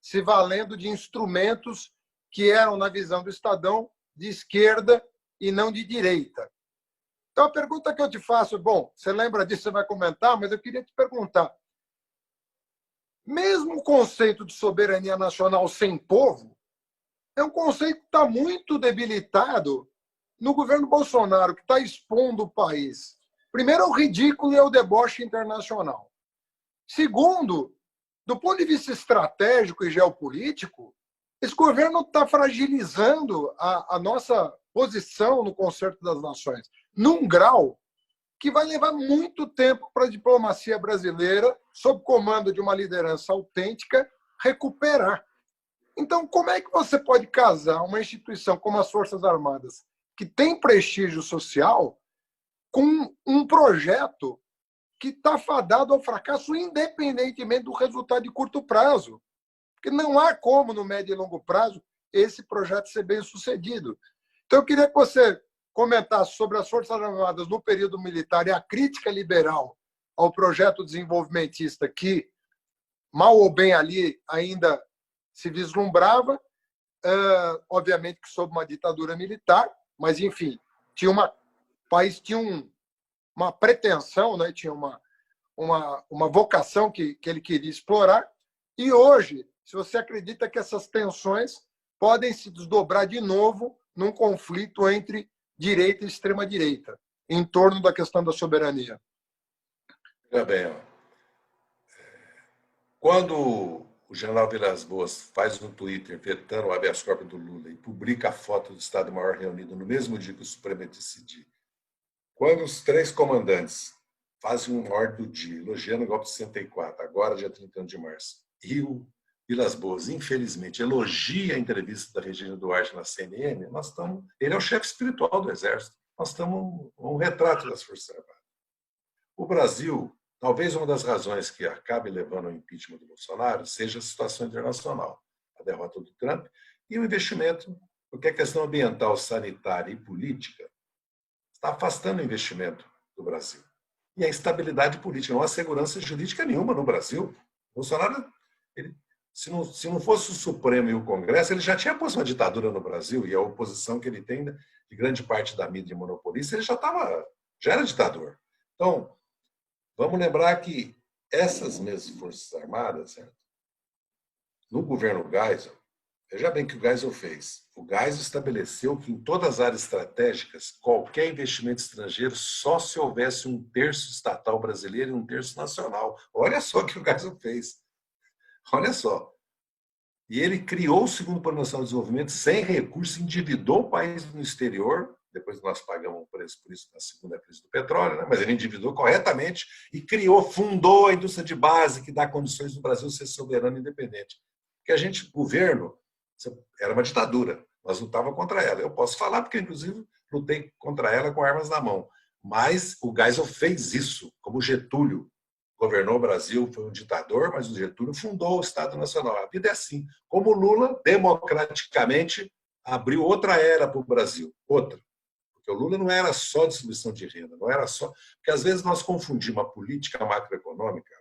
se valendo de instrumentos que eram, na visão do Estadão, de esquerda e não de direita. Então, a pergunta que eu te faço, bom, você lembra disso, você vai comentar, mas eu queria te perguntar, mesmo o conceito de soberania nacional sem povo é um conceito que está muito debilitado no governo Bolsonaro, que está expondo o país. Primeiro, ao ridículo e ao deboche internacional. Segundo, do ponto de vista estratégico e geopolítico, esse governo está fragilizando a nossa posição no Concerto das Nações, num grau que vai levar muito tempo para a diplomacia brasileira, sob comando de uma liderança autêntica, recuperar. Então, como é que você pode casar uma instituição como as Forças Armadas, que tem prestígio social, com um projeto que está fadado ao fracasso, independentemente do resultado de curto prazo? Porque não há como, no médio e longo prazo, esse projeto ser bem sucedido. Então, eu queria que você comentasse sobre as Forças Armadas no período militar e a crítica liberal ao projeto desenvolvimentista que, mal ou bem ali, ainda se vislumbrava, obviamente que sob uma ditadura militar, mas, enfim, tinha o país tinha uma pretensão, né? Tinha uma vocação que ele queria explorar, e hoje, se você acredita que essas tensões podem se desdobrar de novo num conflito entre direita e extrema-direita, em torno da questão da soberania. Veja bem, ó. Quando o general Vilas Boas faz um Twitter vetando o habeas corpus do Lula e publica a foto do Estado-Maior reunido no mesmo dia que o Supremo ia decidir, quando os 3 comandantes fazem uma ordem do dia elogiando o golpe de 64, agora dia 31 de março, e o Vilas Boas, infelizmente, elogia a entrevista da Regina Duarte na CNN, ele é o chefe espiritual do Exército. Nós estamos um retrato das Forças Armadas. O Brasil, talvez uma das razões que acabe levando ao impeachment do Bolsonaro seja a situação internacional, a derrota do Trump e o investimento, porque a questão ambiental, sanitária e política está afastando o investimento do Brasil. E a instabilidade política, não há segurança jurídica nenhuma no Brasil. O Bolsonaro, se não fosse o Supremo e o Congresso, ele já tinha posto uma ditadura no Brasil, e a oposição que ele tem de grande parte da mídia monopolista, ele já era ditador. Então, vamos lembrar que essas mesmas Forças Armadas, certo? No governo Geisel, veja bem o que o Geisel fez. O Geisel estabeleceu que em todas as áreas estratégicas, qualquer investimento estrangeiro só se houvesse 1/3 estatal brasileiro e 1/3 nacional. Olha só o que o Geisel fez. Olha só. E ele criou o segundo Plano Nacional de Desenvolvimento sem recurso, endividou o país no exterior, depois nós pagamos o preço por isso na segunda crise do petróleo, né? Mas ele endividou corretamente e fundou a indústria de base que dá condições do Brasil ser soberano e independente. Porque governo, era uma ditadura, nós lutávamos contra ela. Eu posso falar porque, inclusive, lutei contra ela com armas na mão. Mas o Geisel fez isso, como Getúlio governou o Brasil, foi um ditador, mas o Getúlio fundou o Estado Nacional. A vida é assim. Como o Lula, democraticamente, abriu outra era para o Brasil. Outra. Porque o Lula não era só distribuição de renda, não era só... Porque às vezes nós confundimos a política macroeconômica,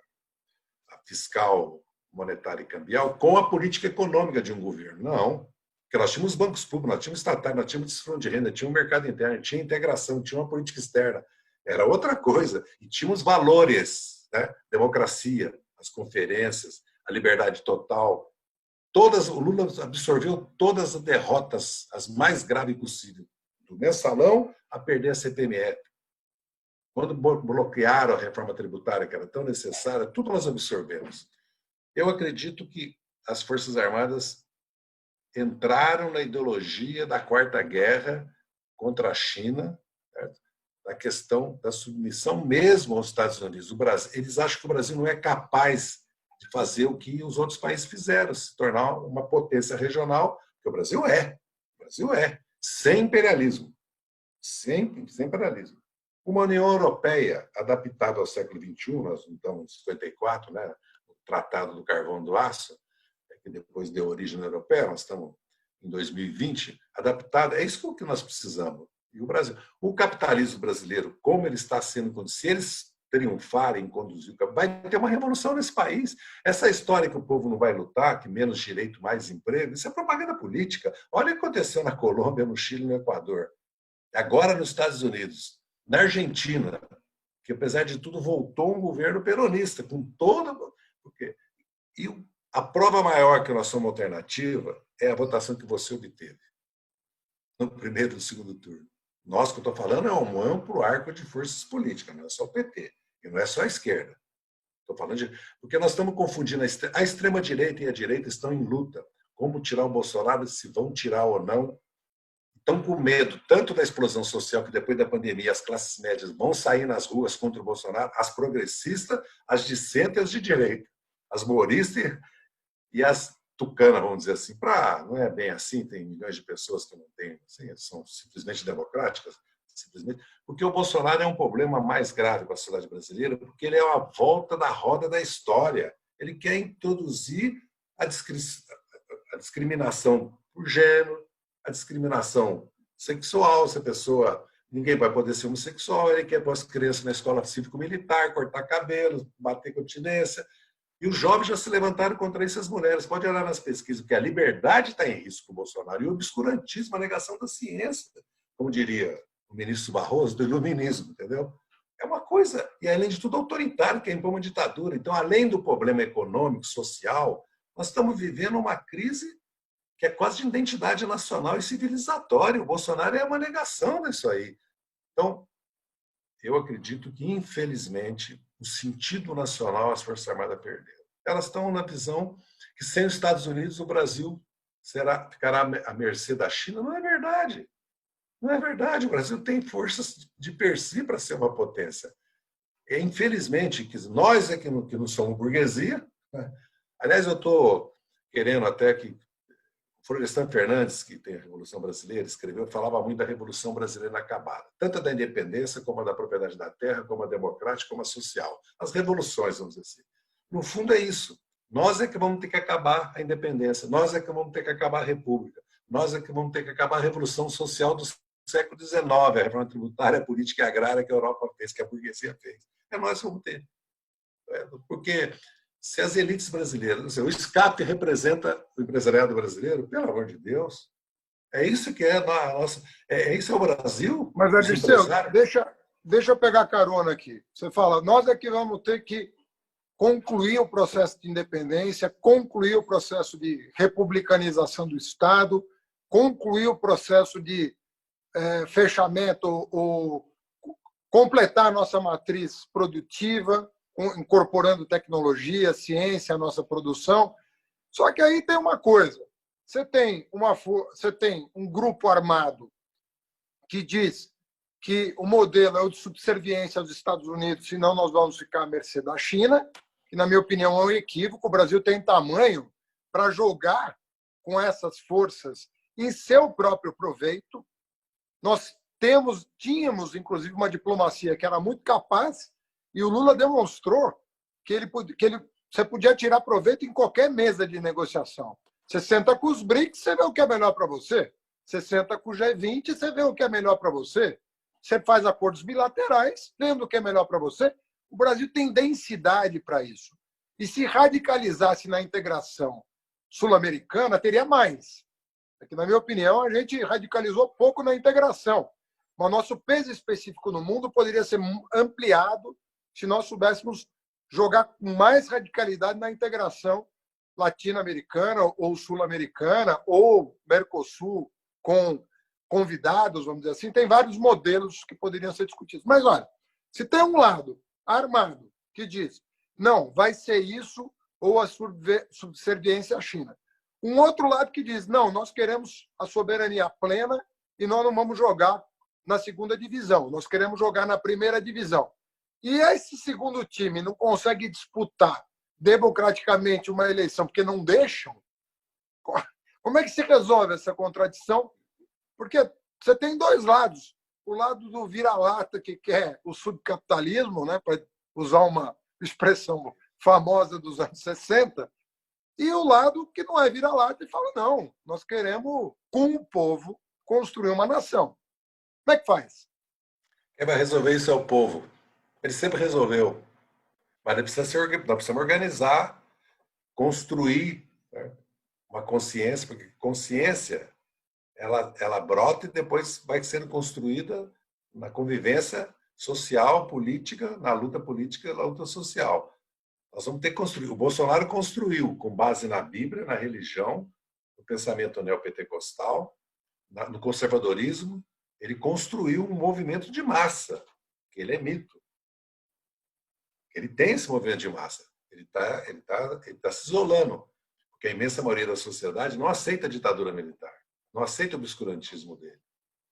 a fiscal, monetária e cambial, com a política econômica de um governo. Não. Porque nós tínhamos bancos públicos, nós tínhamos estatais, nós tínhamos distribuição de renda, tinha um mercado interno, tinha integração, tinha uma política externa. Era outra coisa. E tínhamos valores, né? Democracia, as conferências, a liberdade total. O Lula absorveu todas as derrotas, as mais graves possíveis, do mensalão a perder a CPMF. Quando bloquearam a reforma tributária, que era tão necessária, tudo nós absorvemos. Eu acredito que as Forças Armadas entraram na ideologia da Quarta Guerra contra a China, certo? Da questão da submissão mesmo aos Estados Unidos. Eles acham que o Brasil não é capaz de fazer o que os outros países fizeram, se tornar uma potência regional, que o Brasil é. O Brasil é. Sem imperialismo. Sem imperialismo. Uma União Europeia adaptada ao século XXI, nós estamos em 54, né? O Tratado do Carvão e do Aço, que depois deu origem à Europeia, nós estamos em 2020, adaptada. É isso que nós precisamos. E o Brasil, o capitalismo brasileiro, como ele está sendo, se eles triunfar em conduzir o caminho. Vai ter uma revolução nesse país. Essa história que o povo não vai lutar, que menos direito, mais emprego, isso é propaganda política. Olha o que aconteceu na Colômbia, no Chile e no Equador. Agora nos Estados Unidos, na Argentina, que apesar de tudo voltou um governo peronista, com toda... Porque... E a prova maior que nós somos alternativa é a votação que você obteve no primeiro e no segundo turno. Nós que eu estou falando é um amplo arco de forças políticas, não é só o PT, e não é só a esquerda. Estou falando de... Porque nós estamos confundindo a extrema-direita e a direita estão em luta. Como tirar o Bolsonaro, se vão tirar ou não. Estão com medo tanto da explosão social, que depois da pandemia as classes médias vão sair nas ruas contra o Bolsonaro, as progressistas, as discentes e as de direita, as moristas e as tucanas, vamos dizer assim. Não é bem assim, tem milhões de pessoas que não têm, assim, são simplesmente democráticas, simplesmente, porque o Bolsonaro é um problema mais grave para a sociedade brasileira, porque ele é uma volta da roda da história. Ele quer introduzir a discriminação por gênero, a discriminação sexual, se a pessoa... Ninguém vai poder ser homossexual, ele quer pôr as crianças na escola cívico-militar, cortar cabelo, bater continência. E os jovens já se levantaram contra essas mulheres. Pode olhar nas pesquisas, que a liberdade está em risco com o Bolsonaro, e o obscurantismo, a negação da ciência, como diria o ministro Barroso, do iluminismo, entendeu? É uma coisa, e além de tudo, autoritário, que é impor uma ditadura. Então, além do problema econômico, social, nós estamos vivendo uma crise que é quase de identidade nacional e civilizatória. O Bolsonaro é uma negação disso aí. Então, eu acredito que, infelizmente, o sentido nacional as Forças Armadas perderam. Elas estão na visão que, sem os Estados Unidos, o Brasil ficará à mercê da China. Não é verdade. Não é verdade. O Brasil tem forças de per si para ser uma potência. E, infelizmente, nós é que não somos burguesia. Né? Aliás, eu estou querendo até que Florestan Fernandes, que tem a Revolução Brasileira, escreveu, falava muito da Revolução Brasileira inacabada, tanto da independência, como a da propriedade da terra, como a democrática, como a social. As revoluções, vamos dizer assim. No fundo, é isso. Nós é que vamos ter que acabar a independência, nós é que vamos ter que acabar a república, nós é que vamos ter que acabar a revolução social do século XIX, a reforma tributária, política e agrária que a Europa fez, que a burguesia fez. É nós que vamos ter. Porque... Se as elites brasileiras, o SCAP representa o empresariado brasileiro, pelo amor de Deus, é isso que é a nossa. Isso é o Brasil? Mas, Dirceu, deixa eu pegar carona aqui. Você fala, nós é que vamos ter que concluir o processo de independência, concluir o processo de republicanização do Estado, concluir o processo de fechamento ou completar a nossa matriz produtiva, incorporando tecnologia, ciência à nossa produção. Só que aí tem uma coisa. Você tem um grupo armado que diz que o modelo é o de subserviência aos Estados Unidos, senão nós vamos ficar à mercê da China, que, na minha opinião, é um equívoco. O Brasil tem tamanho para jogar com essas forças em seu próprio proveito. Nós tínhamos, inclusive, uma diplomacia que era muito capaz. E o Lula demonstrou que você podia tirar proveito em qualquer mesa de negociação. Você senta com os BRICS, você vê o que é melhor para você. Você senta com o G20, você vê o que é melhor para você. Você faz acordos bilaterais, vendo o que é melhor para você. O Brasil tem densidade para isso. E se radicalizasse na integração sul-americana, teria mais. Aqui, na minha opinião, a gente radicalizou pouco na integração. Mas nosso peso específico no mundo poderia ser ampliado se nós soubéssemos jogar com mais radicalidade na integração latino-americana ou sul-americana ou Mercosul com convidados, vamos dizer assim. Tem vários modelos que poderiam ser discutidos. Mas, olha, se tem um lado armado que diz não, vai ser isso ou a subserviência à China. Um outro lado que diz não, nós queremos a soberania plena e nós não vamos jogar na segunda divisão, nós queremos jogar na primeira divisão. E esse segundo time não consegue disputar democraticamente uma eleição porque não deixam? Como é que se resolve essa contradição? Porque você tem dois lados. O lado do vira-lata, que quer o subcapitalismo, né, para usar uma expressão famosa dos anos 60, e o lado que não é vira-lata e fala, não, nós queremos, com o povo, construir uma nação. Como é que faz? Quem vai resolver isso é o povo. Ele sempre resolveu. Mas ele precisa nós precisamos organizar, construir, né, uma consciência, porque consciência ela brota e depois vai sendo construída na convivência social, política, na luta política e na luta social. Nós vamos ter que construir. O Bolsonaro construiu, com base na Bíblia, na religião, no pensamento neopentecostal, no conservadorismo, ele construiu um movimento de massa, que ele é mito. Ele tem esse movimento de massa. Ele tá se isolando, porque a imensa maioria da sociedade não aceita a ditadura militar, não aceita o obscurantismo dele.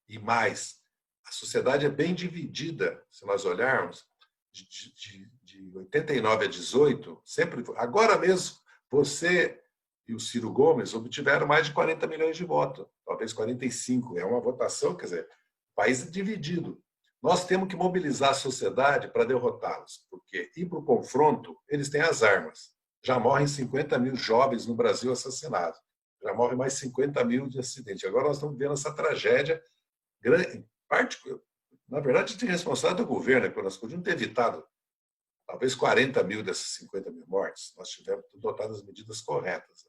E mais, a sociedade é bem dividida, se nós olharmos, de 89 a 18, sempre. Agora mesmo, você e o Ciro Gomes obtiveram mais de 40 milhões de votos, talvez 45. É uma votação, quer dizer, o país é dividido. Nós temos que mobilizar a sociedade para derrotá-los, porque ir para o confronto, eles têm as armas. Já morrem 50 mil jovens no Brasil assassinados. Já morrem mais 50 mil de acidente. Agora nós estamos vendo essa tragédia grande. Na verdade, tem responsável do governo, porque nós podíamos ter evitado talvez 40 mil dessas 50 mil mortes. Nós tivemos adotado as medidas corretas,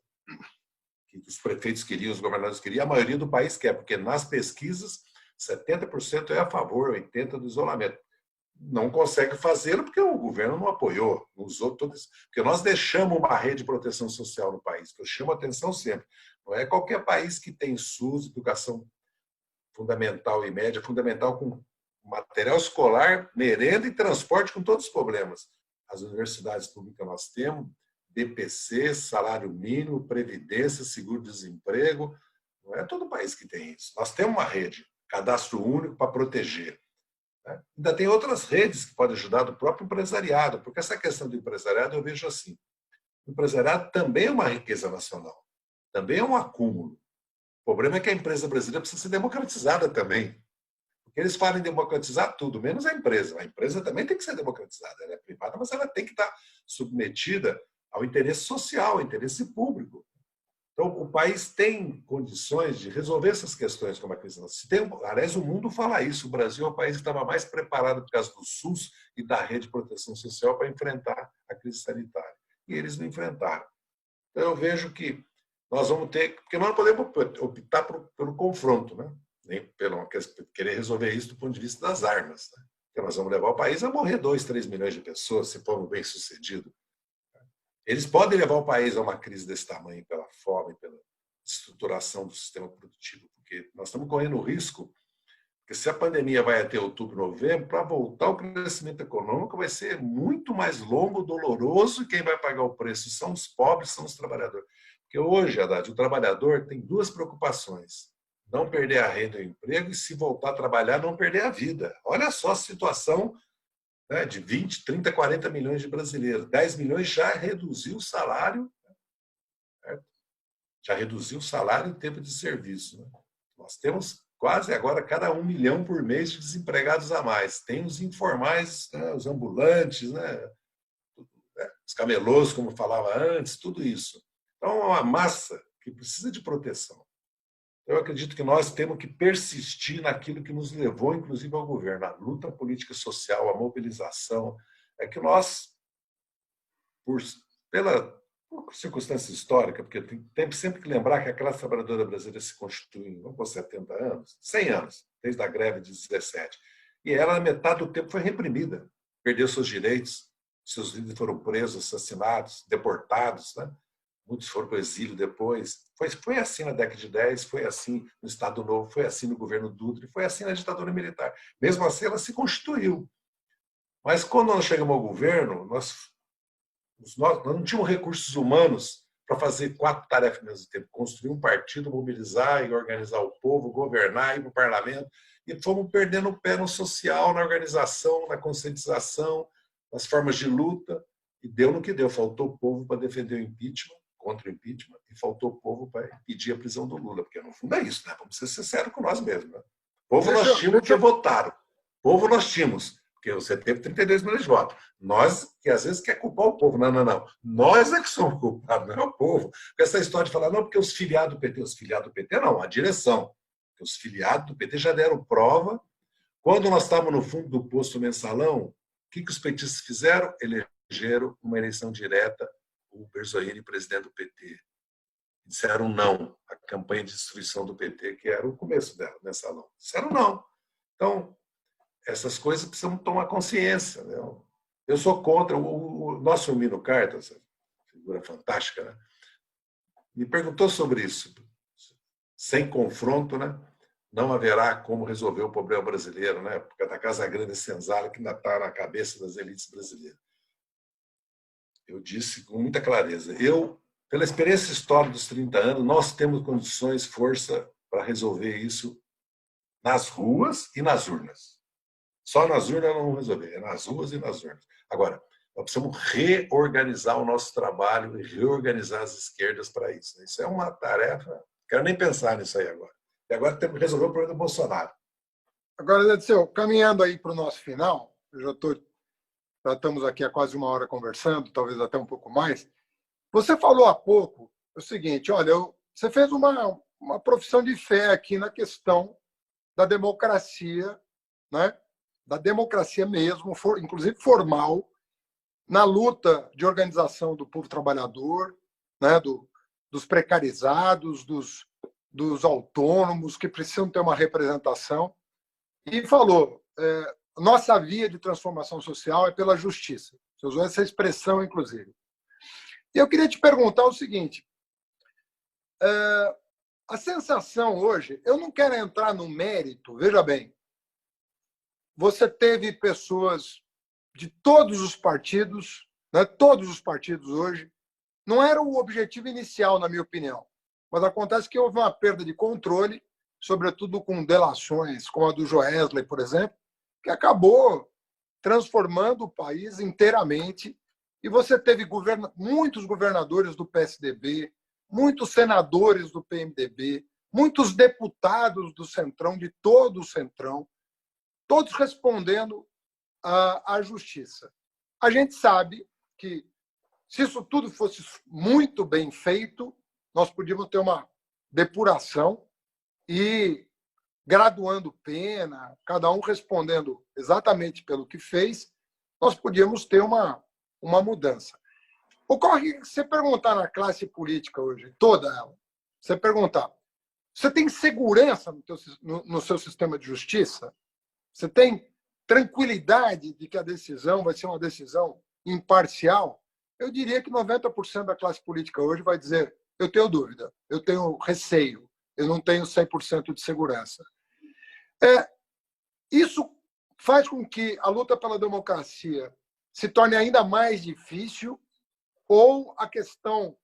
que os prefeitos queriam, os governadores queriam, a maioria do país quer, porque nas pesquisas 70% é a favor, 80% do isolamento. Não consegue fazê-lo porque o governo não apoiou, não usou todo isso. Porque nós deixamos uma rede de proteção social no país, que eu chamo a atenção sempre. Não é qualquer país que tem SUS, educação fundamental e média, fundamental com material escolar, merenda e transporte com todos os problemas. As universidades públicas nós temos, BPC, salário mínimo, previdência, seguro-desemprego. Não é todo país que tem isso. Nós temos uma rede, cadastro único para proteger. Né? Ainda tem outras redes que podem ajudar do próprio empresariado, porque essa questão do empresariado eu vejo assim. O empresariado também é uma riqueza nacional, também é um acúmulo. O problema é que a empresa brasileira precisa ser democratizada também. Porque eles falam em democratizar tudo, menos a empresa. A empresa também tem que ser democratizada. Ela é privada, mas ela tem que estar submetida ao interesse social, ao interesse público. Então, o país tem condições de resolver essas questões, como a crise. Aliás, o mundo fala isso. O Brasil é o país que estava mais preparado por causa do SUS e da rede de proteção social para enfrentar a crise sanitária. E eles não enfrentaram. Então, eu vejo que nós vamos ter... Porque nós não podemos optar pelo confronto, né? Nem pelo querer resolver isso do ponto de vista das armas. Né? Porque nós vamos levar o país a morrer 2, 3 milhões de pessoas, se formos bem-sucedidos. Eles podem levar o país a uma crise desse tamanho, pela fome, pela estruturação do sistema produtivo, porque nós estamos correndo o risco, porque se a pandemia vai até outubro, novembro, para voltar o crescimento econômico vai ser muito mais longo, doloroso, e quem vai pagar o preço são os pobres, são os trabalhadores. Porque hoje, Haddad, o trabalhador tem duas preocupações: não perder a renda e o emprego, e se voltar a trabalhar, não perder a vida. Olha só a situação, né, de 20, 30, 40 milhões de brasileiros. 10 milhões já reduziu o salário, certo? Já reduziu o salário em tempo de serviço. Né? Nós temos quase agora cada 1 milhão por mês de desempregados a mais. Tem os informais, né, os ambulantes, né, os camelôs, como falava antes, tudo isso. Então, é uma massa que precisa de proteção. Eu acredito que nós temos que persistir naquilo que nos levou, inclusive, ao governo, a luta política social, a mobilização. É que nós, por circunstância histórica, porque tem sempre que lembrar que a classe trabalhadora brasileira se constitui, não por 70 anos, 100 anos, desde a greve de 17. E ela, na metade do tempo, foi reprimida, perdeu seus direitos, seus líderes foram presos, assassinados, deportados, né? Muitos foram para o exílio depois. Foi assim na década de 10, foi assim no Estado Novo, foi assim no governo Dutra, foi assim na ditadura militar. Mesmo assim, ela se constituiu. Mas quando nós chegamos ao governo, nós não tínhamos recursos humanos para fazer 4 tarefas ao mesmo tempo: construir um partido, mobilizar e organizar o povo, governar, ir para o parlamento. E fomos perdendo o pé no social, na organização, na conscientização, nas formas de luta. E deu no que deu. Faltou o povo para defender o impeachment, contra o impeachment, e faltou o povo para impedir a prisão do Lula, porque no fundo é isso, né? Vamos ser sinceros com nós mesmos. Né? Povo nós tínhamos que votaram. Povo nós tínhamos, porque você teve 32 milhões de votos. Nós, que às vezes quer culpar o povo. Não, não, não. Nós é que somos culpados, não é o povo. Porque essa história de falar, não, porque os filiados do PT, não, a direção. Porque os filiados do PT já deram prova. Quando nós estávamos no fundo do posto mensalão, que os petistas fizeram? Elegeram uma eleição direta o Berzoini presidente do PT. Disseram não à campanha de destruição do PT, que era o começo dela, né, Salão? Disseram não. Então, essas coisas precisam tomar consciência. Né? Eu sou contra. O nosso Mino Cartas, figura fantástica, né? Me perguntou sobre isso. Sem confronto, né? Não haverá como resolver o problema brasileiro, né? Porque da Casa Grande e Senzala, que ainda está na cabeça das elites brasileiras. Eu disse com muita clareza, pela experiência histórica dos 30 anos, nós temos condições, força para resolver isso nas ruas e nas urnas. Só nas urnas não vamos resolver, é nas ruas e nas urnas. Agora, nós precisamos reorganizar o nosso trabalho e reorganizar as esquerdas para isso. Isso é uma tarefa, não quero nem pensar nisso aí agora. E agora temos que resolver o problema do Bolsonaro. Agora, Dirceu, caminhando aí para o nosso final, já estamos aqui há quase 1 hora conversando, talvez até um pouco mais. Você falou há pouco o seguinte, olha, você fez uma profissão de fé aqui na questão da democracia, né? Da democracia mesmo, inclusive formal, na luta de organização do povo trabalhador, né? Dos precarizados, dos autônomos, que precisam ter uma representação. E falou, nossa via de transformação social é pela justiça. Você usou essa expressão, inclusive. E eu queria te perguntar o seguinte, a sensação hoje, eu não quero entrar no mérito, veja bem, você teve pessoas de todos os partidos, né, todos os partidos hoje, não era o objetivo inicial, na minha opinião, mas acontece que houve uma perda de controle, sobretudo com delações, como a do Joesley, por exemplo, que acabou transformando o país inteiramente. E você teve muitos governadores do PSDB, muitos senadores do PMDB, muitos deputados do Centrão, de todo o Centrão, todos respondendo à justiça. A gente sabe que, se isso tudo fosse muito bem feito, nós podíamos ter uma depuração e graduando pena, cada um respondendo exatamente pelo que fez, nós podíamos ter uma mudança. Ocorre que você perguntar na classe política hoje, toda ela, você perguntar, você tem segurança no seu sistema de justiça? Você tem tranquilidade de que a decisão vai ser uma decisão imparcial? Eu diria que 90% da classe política hoje vai dizer, eu tenho dúvida, eu tenho receio, eu não tenho 100% de segurança. Isso faz com que a luta pela democracia se torne ainda mais difícil, ou a questão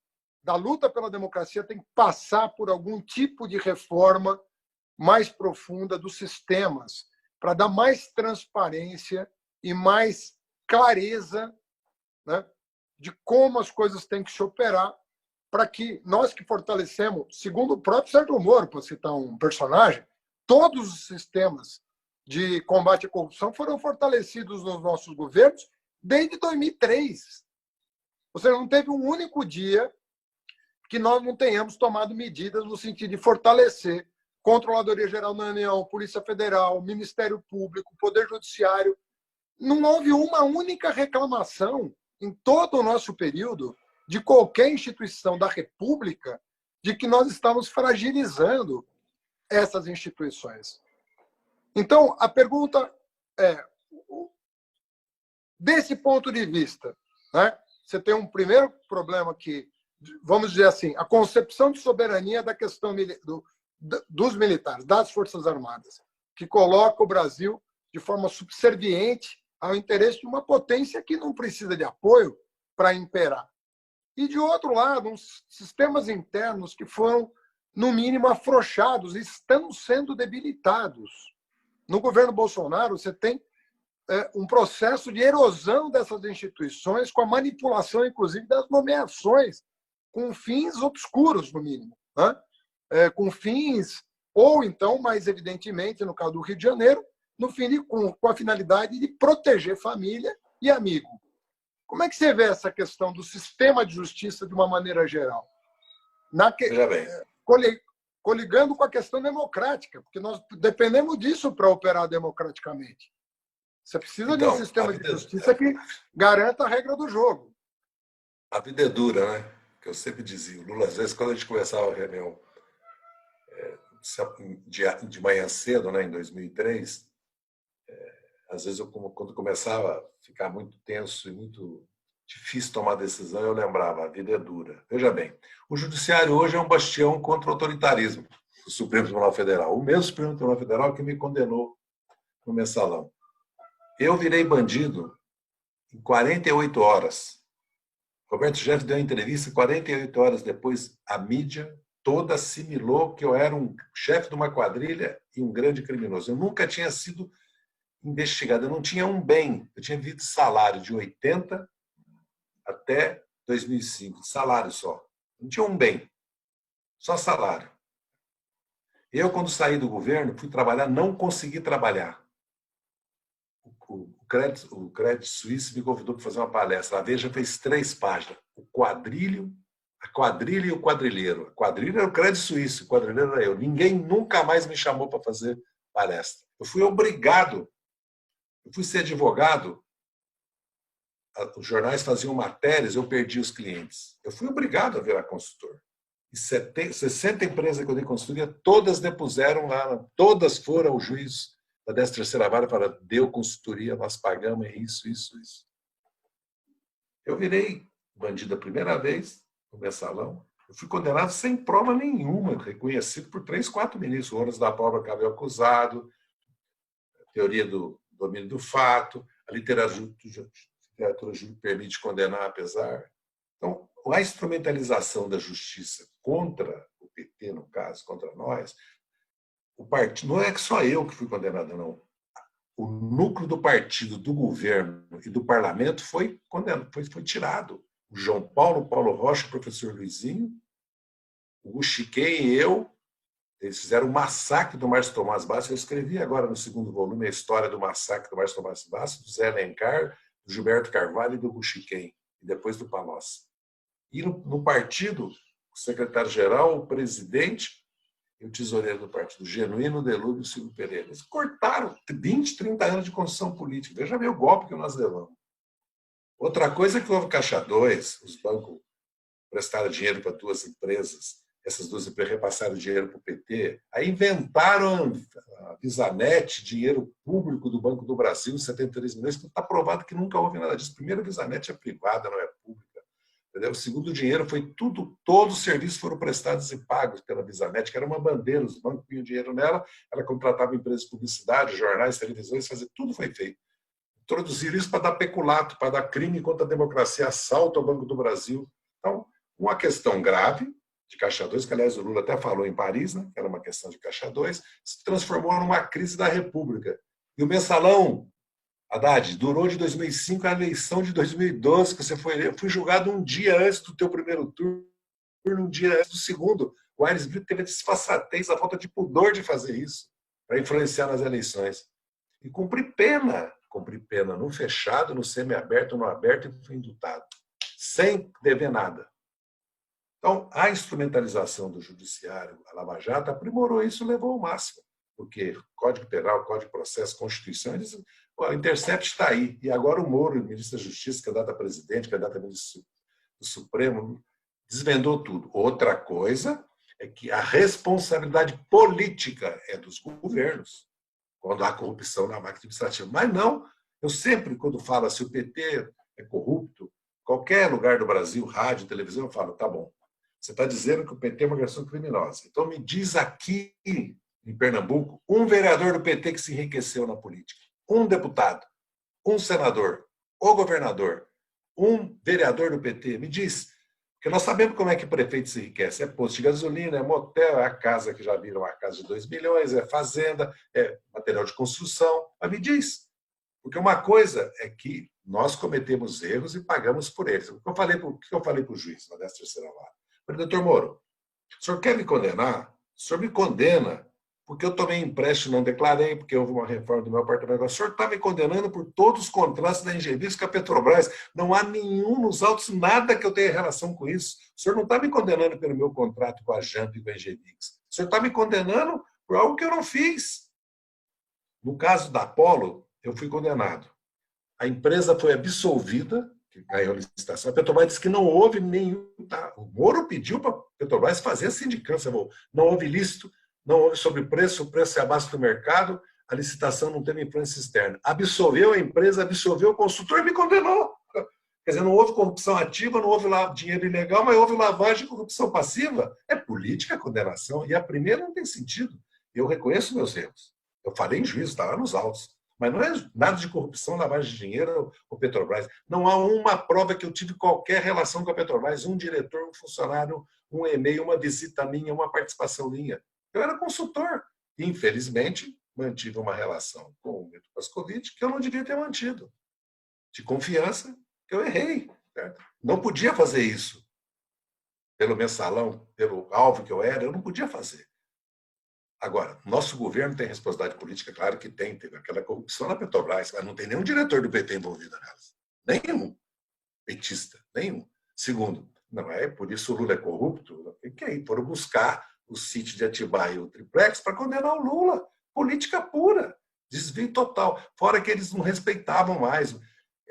da luta pela democracia tem que passar por algum tipo de reforma mais profunda dos sistemas, para dar mais transparência e mais clareza, né, de como as coisas têm que se operar, para que nós que fortalecemos, segundo o próprio Sérgio Moro, para citar um personagem, todos os sistemas de combate à corrupção foram fortalecidos nos nossos governos desde 2003. Ou seja, não teve um único dia que nós não tenhamos tomado medidas no sentido de fortalecer Controladoria Geral da União, Polícia Federal, Ministério Público, Poder Judiciário. Não houve uma única reclamação em todo o nosso período de qualquer instituição da República de que nós estamos fragilizando essas instituições. Então, a pergunta é, desse ponto de vista, né, você tem um primeiro problema que, vamos dizer assim, a concepção de soberania da questão dos militares, das Forças Armadas, que coloca o Brasil de forma subserviente ao interesse de uma potência que não precisa de apoio para imperar. E, de outro lado, uns sistemas internos que foram, no mínimo, afrouxados, estão sendo debilitados. No governo Bolsonaro, você tem um processo de erosão dessas instituições, com a manipulação, inclusive, das nomeações, com fins obscuros, no mínimo, né? Com fins, ou então, mais evidentemente, no caso do Rio de Janeiro, com a finalidade de proteger família e amigo. Como é que você vê essa questão do sistema de justiça de uma maneira geral? Veja bem. Coligando com a questão democrática, porque nós dependemos disso para operar democraticamente. Você precisa de um Então, sistema de justiça que garanta a regra do jogo. a vida é dura, né? Que eu sempre dizia. O Lula, às vezes, quando a gente começava a reunião de manhã cedo, né, em 2003, às vezes, quando começava a ficar muito tenso e muito difícil tomar decisão, eu lembrava, a vida é dura. Veja bem, o judiciário hoje é um bastião contra o autoritarismo, o Supremo Tribunal Federal. O mesmo Supremo Tribunal Federal que me condenou no mensalão. Eu virei bandido em 48 horas. Roberto Jefferson deu uma entrevista 48 horas depois, a mídia toda assimilou que eu era um chefe de uma quadrilha e um grande criminoso. Eu nunca tinha sido investigado, eu não tinha um bem. Eu tinha vivido salário de 80 até 2005, salário só. Não tinha um bem, só salário. Eu, quando saí do governo, fui trabalhar, não consegui trabalhar. O Credit Suisse me convidou para fazer uma palestra. A Veja fez 3 páginas. O quadrilho, a quadrilha e o quadrilheiro. A quadrilha era o Credit Suisse, o quadrilheiro era eu. Ninguém nunca mais me chamou para fazer palestra. Eu fui obrigado. Eu fui ser advogado. Os jornais faziam matérias, eu perdi os clientes. Eu fui obrigado a virar consultor. E 60 empresas que eu dei consultoria, todas depuseram lá, todas foram ao juiz da 13ª Vara e falaram, deu consultoria, nós pagamos isso. Eu virei bandido a primeira vez no mensalão. Eu fui condenado sem prova nenhuma, reconhecido por 3, 4 ministros. O ônus da prova cabe ao acusado, a teoria do domínio do fato, a literatura jurídica permite condenar apesar. Então, a instrumentalização da justiça contra o PT, no caso, contra nós, o partido, não é que só eu que fui condenado, não. O núcleo do partido, do governo e do parlamento foi condenado, foi tirado. O João Paulo, Paulo Rocha, o professor Luizinho, o Chiquei e eu, eles fizeram o massacre do Márcio Tomás Bastos. Eu escrevi agora no 2º volume a história do massacre do Márcio Tomás Bastos, do Zé Alencar, do Gilberto Carvalho e do Chiquei, e depois do Palocci. E no partido, o secretário-geral, o presidente e o tesoureiro do partido, Genuíno Delúbio e o Silvio Pereira. Eles cortaram 20, 30 anos de construção política. Veja bem o golpe que nós levamos. Outra coisa é que houve Caixa 2, os bancos prestaram dinheiro para 2 empresas, essas 2 empresas repassaram dinheiro para o PT, aí inventaram a Visanet, dinheiro público do Banco do Brasil, 73 milhões, que está provado que nunca houve nada disso. Primeiro, a Visanet é privada, não é pública. Entendeu? O segundo, dinheiro foi tudo, todos os serviços foram prestados e pagos pela Visanet, que era uma bandeira, os bancos punham dinheiro nela, ela contratava empresas de publicidade, jornais, televisões, fazia, tudo foi feito. Introduziram isso para dar peculato, para dar crime contra a democracia, assalto ao Banco do Brasil. Então, uma questão grave de Caixa 2, que aliás o Lula até falou em Paris, né, que era uma questão de Caixa 2, se transformou numa crise da República. E o mensalão, Haddad, durou de 2005 à eleição de 2012, que você foi eleito. Eu fui julgado um dia antes do teu primeiro turno, um dia antes do segundo. O Aires Brito teve a desfaçatez, a falta de pudor de fazer isso, para influenciar nas eleições. E cumpri pena no fechado, no semiaberto, no aberto, e fui indultado, sem dever nada. Então, a instrumentalização do judiciário, a Lava Jato, aprimorou isso e levou ao máximo. Porque Código Penal, Código de Processo, Constituição, eles, o Intercept está aí. E agora o Moro, o ministro da Justiça, candidato a presidente, candidato a ministro do Supremo, desvendou tudo. Outra coisa é que a responsabilidade política é dos governos, quando há corrupção na máquina administrativa. Mas não, eu sempre, quando falo assim, o PT é corrupto, qualquer lugar do Brasil, rádio, televisão, eu falo, tá bom, você está dizendo que o PT é uma organização criminosa. Então me diz aqui, em Pernambuco, um vereador do PT que se enriqueceu na política, um deputado, um senador, ou governador, um vereador do PT, me diz. Porque nós sabemos como é que o prefeito se enriquece. É posto de gasolina, é motel, é a casa que já viram uma casa de 2 milhões, é fazenda, é material de construção. Mas me diz. Porque uma coisa é que nós cometemos erros e pagamos por eles. O que eu falei para o juiz na 13ª Vara? Falei, doutor Moro, o senhor quer me condenar? O senhor me condena porque eu tomei empréstimo, não declarei, porque houve uma reforma do meu apartamento. O senhor está me condenando por todos os contratos da Engevix com a Petrobras. Não há nenhum nos autos, nada que eu tenha relação com isso. O senhor não está me condenando pelo meu contrato com a Jamp e com a Engevix. O senhor está me condenando por algo que eu não fiz. No caso da Apollo, eu fui condenado. A empresa foi absolvida, que ganhou a licitação. A Petrobras disse que não houve nenhum... Tá? O Moro pediu para a Petrobras fazer a sindicância. Não houve ilícito, não houve sobrepreço, o preço é abaixo do mercado, a licitação não teve influência externa. Absolveu a empresa, absolveu o consultor e me condenou. Quer dizer, não houve corrupção ativa, não houve dinheiro ilegal, mas houve lavagem e corrupção passiva. É política a condenação. E a primeira não tem sentido. Eu reconheço meus erros. Eu falei em juízo, está lá nos autos. Mas não é nada de corrupção, lavagem de dinheiro ou Petrobras. Não há uma prova que eu tive qualquer relação com a Petrobras, um diretor, um funcionário, um e-mail, uma visita minha, uma participação minha. Eu era consultor. E, infelizmente, mantive uma relação com o Milton Pascovitch que eu não devia ter mantido. De confiança, que eu errei. Certo? Não podia fazer isso. Pelo mensalão, pelo alvo que eu era, eu não podia fazer. Agora, nosso governo tem responsabilidade política, claro que tem, teve aquela corrupção na Petrobras, mas não tem nenhum diretor do PT envolvido nelas. Nenhum. Petista, nenhum. Segundo, não é por isso o Lula é corrupto, que aí foram buscar o sítio de Atibaia e o triplex para condenar o Lula. Política pura, desvio total. Fora que eles não respeitavam mais.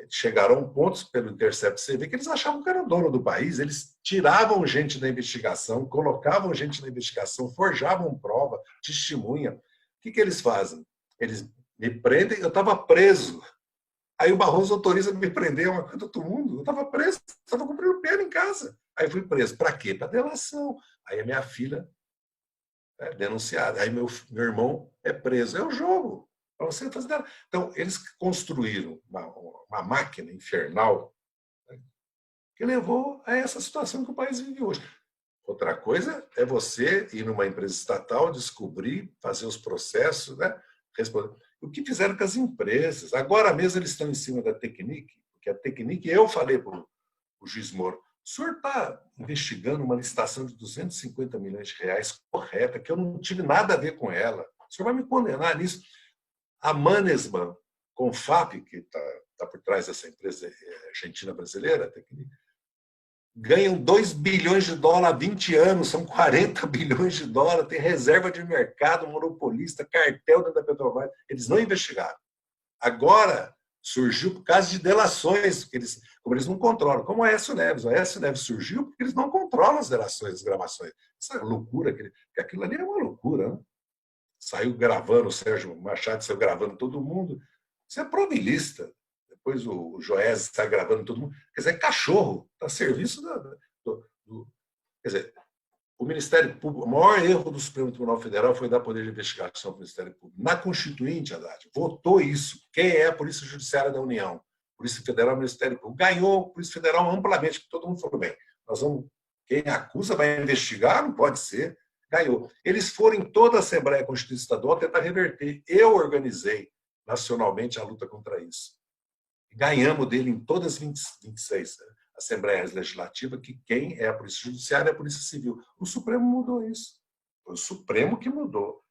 Chegaram a um ponto, pelo Intercept CV, que eles achavam que era dono do país, eles tiravam gente da investigação, colocavam gente na investigação, forjavam prova, testemunha. O que eles fazem? Eles me prendem, eu estava preso. Aí o Barroso autoriza me prender, é uma coisa de todo mundo. Eu estava preso, estava cumprindo pena em casa. Aí fui preso. Para quê? Para delação. Aí a minha filha é denunciada. Aí meu irmão é preso. É o jogo. Para você fazer nada. Então, eles construíram uma máquina infernal, né, que levou a essa situação que o país vive hoje. Outra coisa é você ir numa empresa estatal, descobrir, fazer os processos, né, responder. O que fizeram com as empresas? Agora mesmo eles estão em cima da Tecnic, porque a Tecnic, eu falei para o juiz Moro, o senhor está investigando uma licitação de 250 milhões de reais correta, que eu não tive nada a ver com ela. O senhor vai me condenar nisso? A Mannesmann, Confap, que está por trás dessa empresa argentina brasileira, ganham 2 bilhões de dólares há 20 anos, são 40 bilhões de dólares, tem reserva de mercado, monopolista, cartel dentro da Petrobras. Eles não investigaram. Agora surgiu por causa de delações, como eles não controlam, como a Aécio Neves. A Aécio Neves surgiu porque eles não controlam as delações, as gravações. Essa loucura, que aquilo ali é uma loucura, né? Saiu gravando, o Sérgio Machado saiu gravando todo mundo. Isso é provilista. Depois o Joés está gravando todo mundo. Quer dizer, é cachorro, está a serviço Quer dizer, o Ministério Público, o maior erro do Supremo Tribunal Federal foi dar poder de investigação ao Ministério Público. Na Constituinte, Haddad, votou isso. Quem é a Polícia Judiciária da União? Polícia Federal e Ministério Público. Ganhou a Polícia Federal amplamente, porque todo mundo falou bem. Quem acusa vai investigar? Não pode ser. Ganhou. Eles foram em toda a Assembleia Constituinte Estadual tentar reverter. Eu organizei nacionalmente a luta contra isso. Ganhamos dele em todas as 26 Assembleias Legislativas, que quem é a Polícia Judiciária é a Polícia Civil. O Supremo mudou isso. Foi o Supremo que mudou.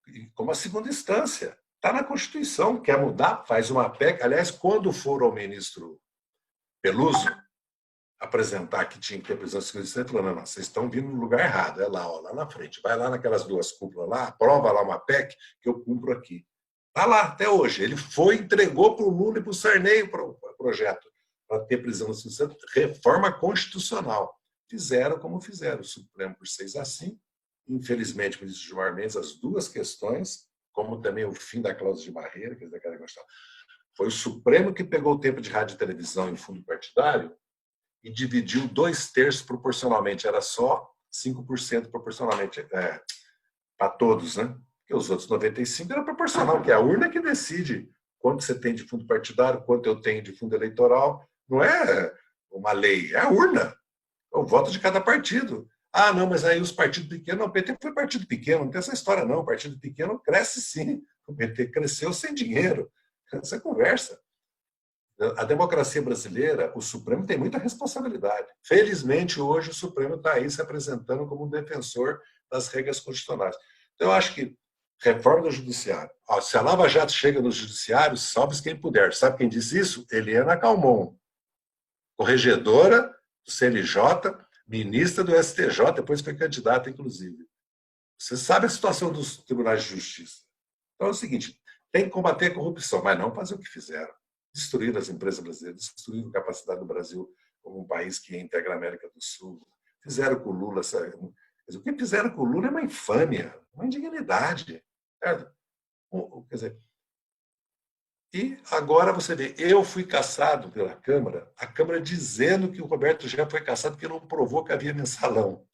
E como a segunda instância. Está na Constituição. Quer mudar? Faz uma PEC. Aliás, quando for ao ministro Peluso apresentar que tinha que ter prisão de segunda instância, ele falou, não, vocês estão vindo no lugar errado. É lá, ó, lá na frente. Vai lá naquelas duas cúpulas lá, aprova lá uma PEC que eu cumpro aqui. Está lá até hoje. Ele entregou para o Lula e para o Sarney o projeto para ter prisão de segunda instância, reforma constitucional. Fizeram como fizeram. O Supremo por 6-5. Infelizmente, o ministro Gilmar Mendes, as duas questões, como também o fim da cláusula de barreira, que eles querem gostar. Foi o Supremo que pegou o tempo de rádio e televisão em fundo partidário e dividiu 2/3 proporcionalmente. Era só 5% proporcionalmente para todos, né? Porque os outros 95% era proporcional, que é a urna que decide quanto você tem de fundo partidário, quanto eu tenho de fundo eleitoral. Não é uma lei, é a urna. É o voto de cada partido. Ah, não, mas aí os partidos pequenos... Não, o PT foi partido pequeno, não tem essa história não. O partido pequeno cresce sim. O PT cresceu sem dinheiro. Essa é conversa. A democracia brasileira, o Supremo tem muita responsabilidade. Felizmente, hoje, o Supremo está aí se apresentando como um defensor das regras constitucionais. Então, eu acho que reforma do judiciário. Se a Lava Jato chega no judiciário, salve-se quem puder. Sabe quem diz isso? Eliana Calmon, corregedora do CNJ, ministra do STJ, depois foi candidata, inclusive. Você sabe a situação dos tribunais de justiça. Então é o seguinte, tem que combater a corrupção, mas não fazer o que fizeram. Destruir as empresas brasileiras, destruir a capacidade do Brasil como um país que integra a América do Sul. Fizeram com o Lula, sabe? O que fizeram com o Lula é uma infâmia, uma indignidade. Certo? Quer dizer, e agora você vê, eu fui cassado pela Câmara, a Câmara dizendo que o Roberto já foi cassado porque não provou que havia mensalão.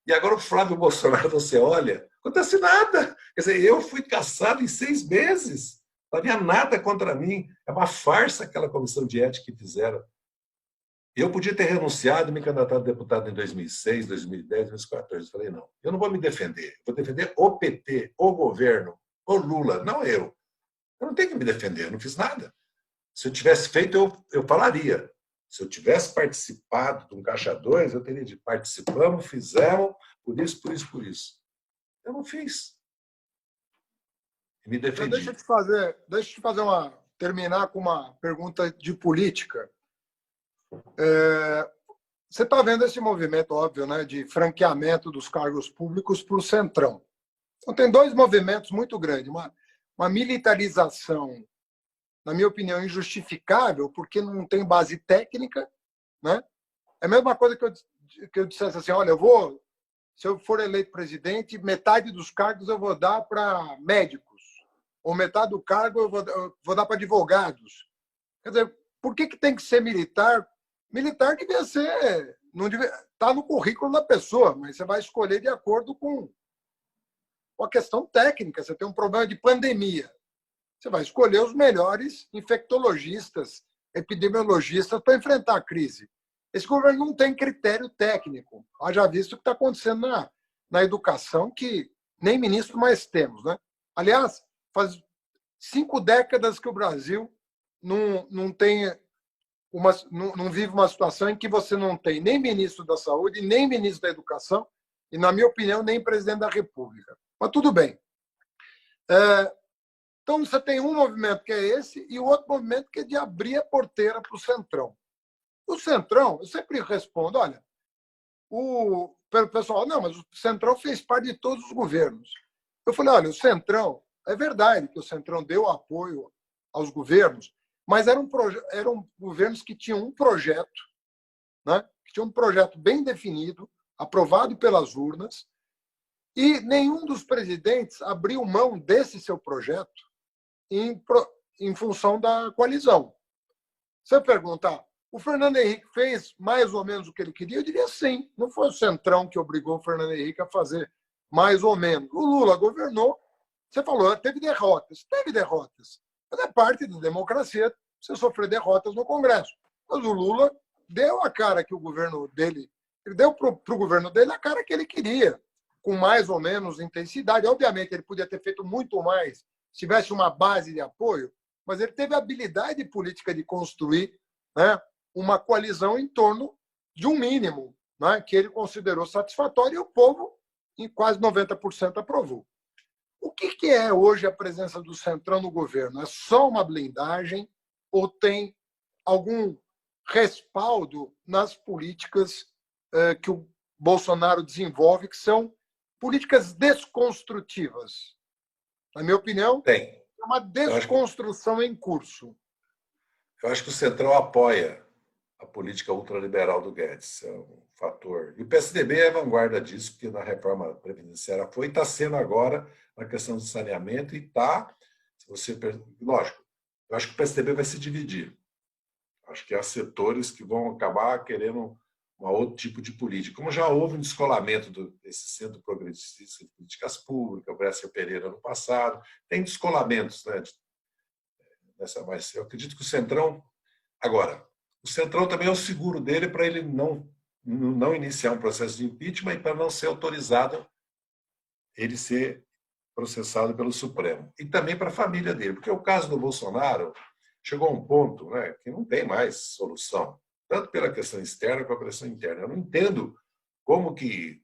E agora o Flávio Bolsonaro, você olha, não acontece nada. Quer dizer, eu fui cassado em 6 meses. Não havia nada contra mim. É uma farsa aquela comissão de ética que fizeram. Eu podia ter renunciado e me candidatado a deputado em 2006, 2010, 2014. Eu falei, não, eu não vou me defender. Eu vou defender o PT, o governo, o Lula, não eu. Eu não tenho que me defender, eu não fiz nada. Se eu tivesse feito, eu falaria. Se eu tivesse participado de um Caixa 2, eu teria dito, participamos, fizemos, por isso, por isso, por isso. Eu não fiz. E me defendi. Deixa eu te fazer terminar com uma pergunta de política. Você está vendo esse movimento, óbvio, né, de franqueamento dos cargos públicos para o Centrão. Então, tem 2 movimentos muito grandes. Uma militarização, na minha opinião, injustificável, porque não tem base técnica. Né? É a mesma coisa que eu dissesse assim, olha, se eu for eleito presidente, metade dos cargos eu vou dar para médicos, ou metade do cargo eu vou dar para advogados. Quer dizer, por que tem que ser militar? Militar devia ser... Está no currículo da pessoa, mas você vai escolher de acordo com a questão técnica. Você tem um problema de pandemia. Você vai escolher os melhores infectologistas, epidemiologistas para enfrentar a crise. Esse governo não tem critério técnico. Haja visto o que está acontecendo na educação, que nem ministro mais temos. Né? Aliás, faz 5 décadas que o Brasil não vive uma situação em que você não tem nem ministro da Saúde, nem ministro da Educação, e, na minha opinião, nem presidente da República. Mas tudo bem. Então, você tem um movimento que é esse e o outro movimento que é de abrir a porteira para o Centrão. O Centrão, eu sempre respondo, olha, o pessoal, não, mas o Centrão fez parte de todos os governos. Eu falei, olha, o Centrão, é verdade que o Centrão deu apoio aos governos, mas eram governos que tinham um projeto, né? Que tinham um projeto bem definido, aprovado pelas urnas, e nenhum dos presidentes abriu mão desse seu projeto em função da coalizão. Você perguntar, o Fernando Henrique fez mais ou menos o que ele queria? Eu diria sim. Não foi o Centrão que obrigou o Fernando Henrique a fazer mais ou menos. O Lula governou. Você falou, teve derrotas. Teve derrotas. Mas é parte da democracia você sofrer derrotas no Congresso. Mas o Lula deu a cara que o governo dele... Ele deu para o governo dele a cara que ele queria, com mais ou menos intensidade. Obviamente, ele podia ter feito muito mais se tivesse uma base de apoio, mas ele teve a habilidade política de construir, né, uma coalizão em torno de um mínimo, né, que ele considerou satisfatório e o povo, em quase 90%, aprovou. O que é hoje a presença do Centrão no governo? É só uma blindagem ou tem algum respaldo nas políticas que o Bolsonaro desenvolve, que são políticas desconstrutivas? Na minha opinião, tem. É uma desconstrução em curso. Eu acho que o Centrão apoia a política ultraliberal do Guedes. É um fator. E o PSDB é a vanguarda disso, porque na reforma previdenciária foi e está sendo agora na questão do saneamento e está... Lógico, eu acho que o PSDB vai se dividir. Acho que há setores que vão acabar querendo um outro tipo de política. Como já houve um descolamento desse centro progressista de políticas públicas, o Bresser Pereira no passado, tem descolamentos, né? Mas eu acredito que o Centrão... Agora, o Centrão também é o seguro dele para ele não iniciar um processo de impeachment e para não ser autorizado ele ser processado pelo Supremo. E também para a família dele, porque o caso do Bolsonaro chegou a um ponto, né, que não tem mais solução, tanto pela questão externa como pela questão interna. Eu não entendo como que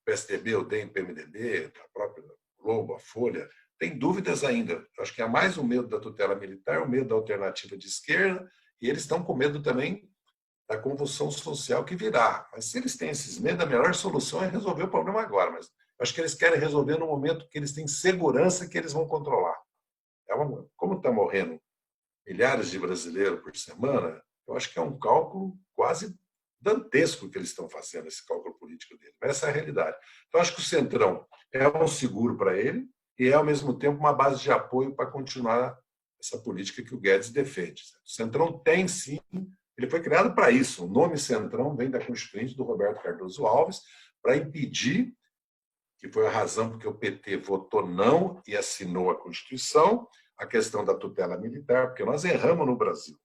o PSDB, o DEM, o PMDB, a própria Globo, a Folha, tem dúvidas ainda. Acho que há mais o medo da tutela militar, o medo da alternativa de esquerda, e eles estão com medo também da convulsão social que virá. Mas se eles têm esses medos, a melhor solução é resolver o problema agora. Mas acho que eles querem resolver no momento que eles têm segurança que eles vão controlar. como está morrendo milhares de brasileiros por semana, eu acho que é um cálculo quase dantesco que eles estão fazendo, esse cálculo político dele. Mas essa é a realidade. Então, acho que o Centrão é um seguro para ele e é, ao mesmo tempo, uma base de apoio para continuar essa política que o Guedes defende. O Centrão tem, sim, ele foi criado para isso. O nome Centrão vem da Constituinte do Roberto Cardoso Alves, para impedir, que foi a razão porque o PT votou não e assinou a Constituição, a questão da tutela militar, porque nós erramos no Brasil.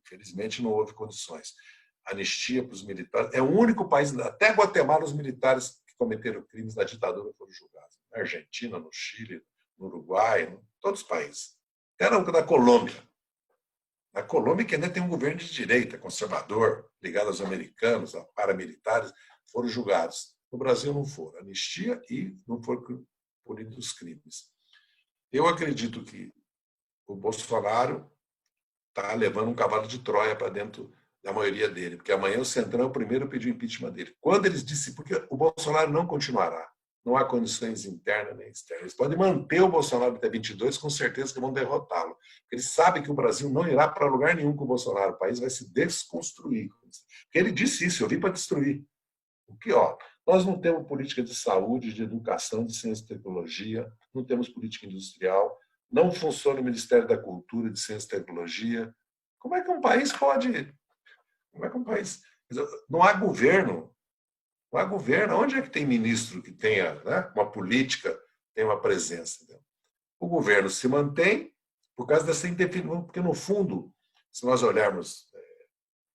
Infelizmente, não houve condições. Anistia para os militares. É o único país, até Guatemala, os militares que cometeram crimes na ditadura foram julgados. Na Argentina, no Chile, no Uruguai, em todos os países. Era da Colômbia. Na Colômbia, que ainda tem um governo de direita, conservador, ligado aos americanos, a paramilitares, foram julgados. No Brasil não foram. Anistia e não foram punidos os crimes. Eu acredito que o Bolsonaro está levando um cavalo de Troia para dentro da maioria dele, porque amanhã o Centrão é o primeiro a pedir o impeachment dele. Quando eles disseram, porque o Bolsonaro não continuará, não há condições internas nem externas. Eles podem manter o Bolsonaro até 22, com certeza que vão derrotá-lo. Eles sabem que o Brasil não irá para lugar nenhum com o Bolsonaro, o país vai se desconstruir. Porque ele disse isso, eu vim para destruir. O que, nós não temos política de saúde, de educação, de ciência e tecnologia, não temos política industrial, não funciona o Ministério da Cultura, de Ciência e Tecnologia. Como é que um país pode... Como é que um país... Não há governo. Não há governo. Onde é que tem ministro que tenha, né, uma política, tenha uma presença? O governo se mantém por causa dessa indefinição, porque, no fundo, se nós olharmos,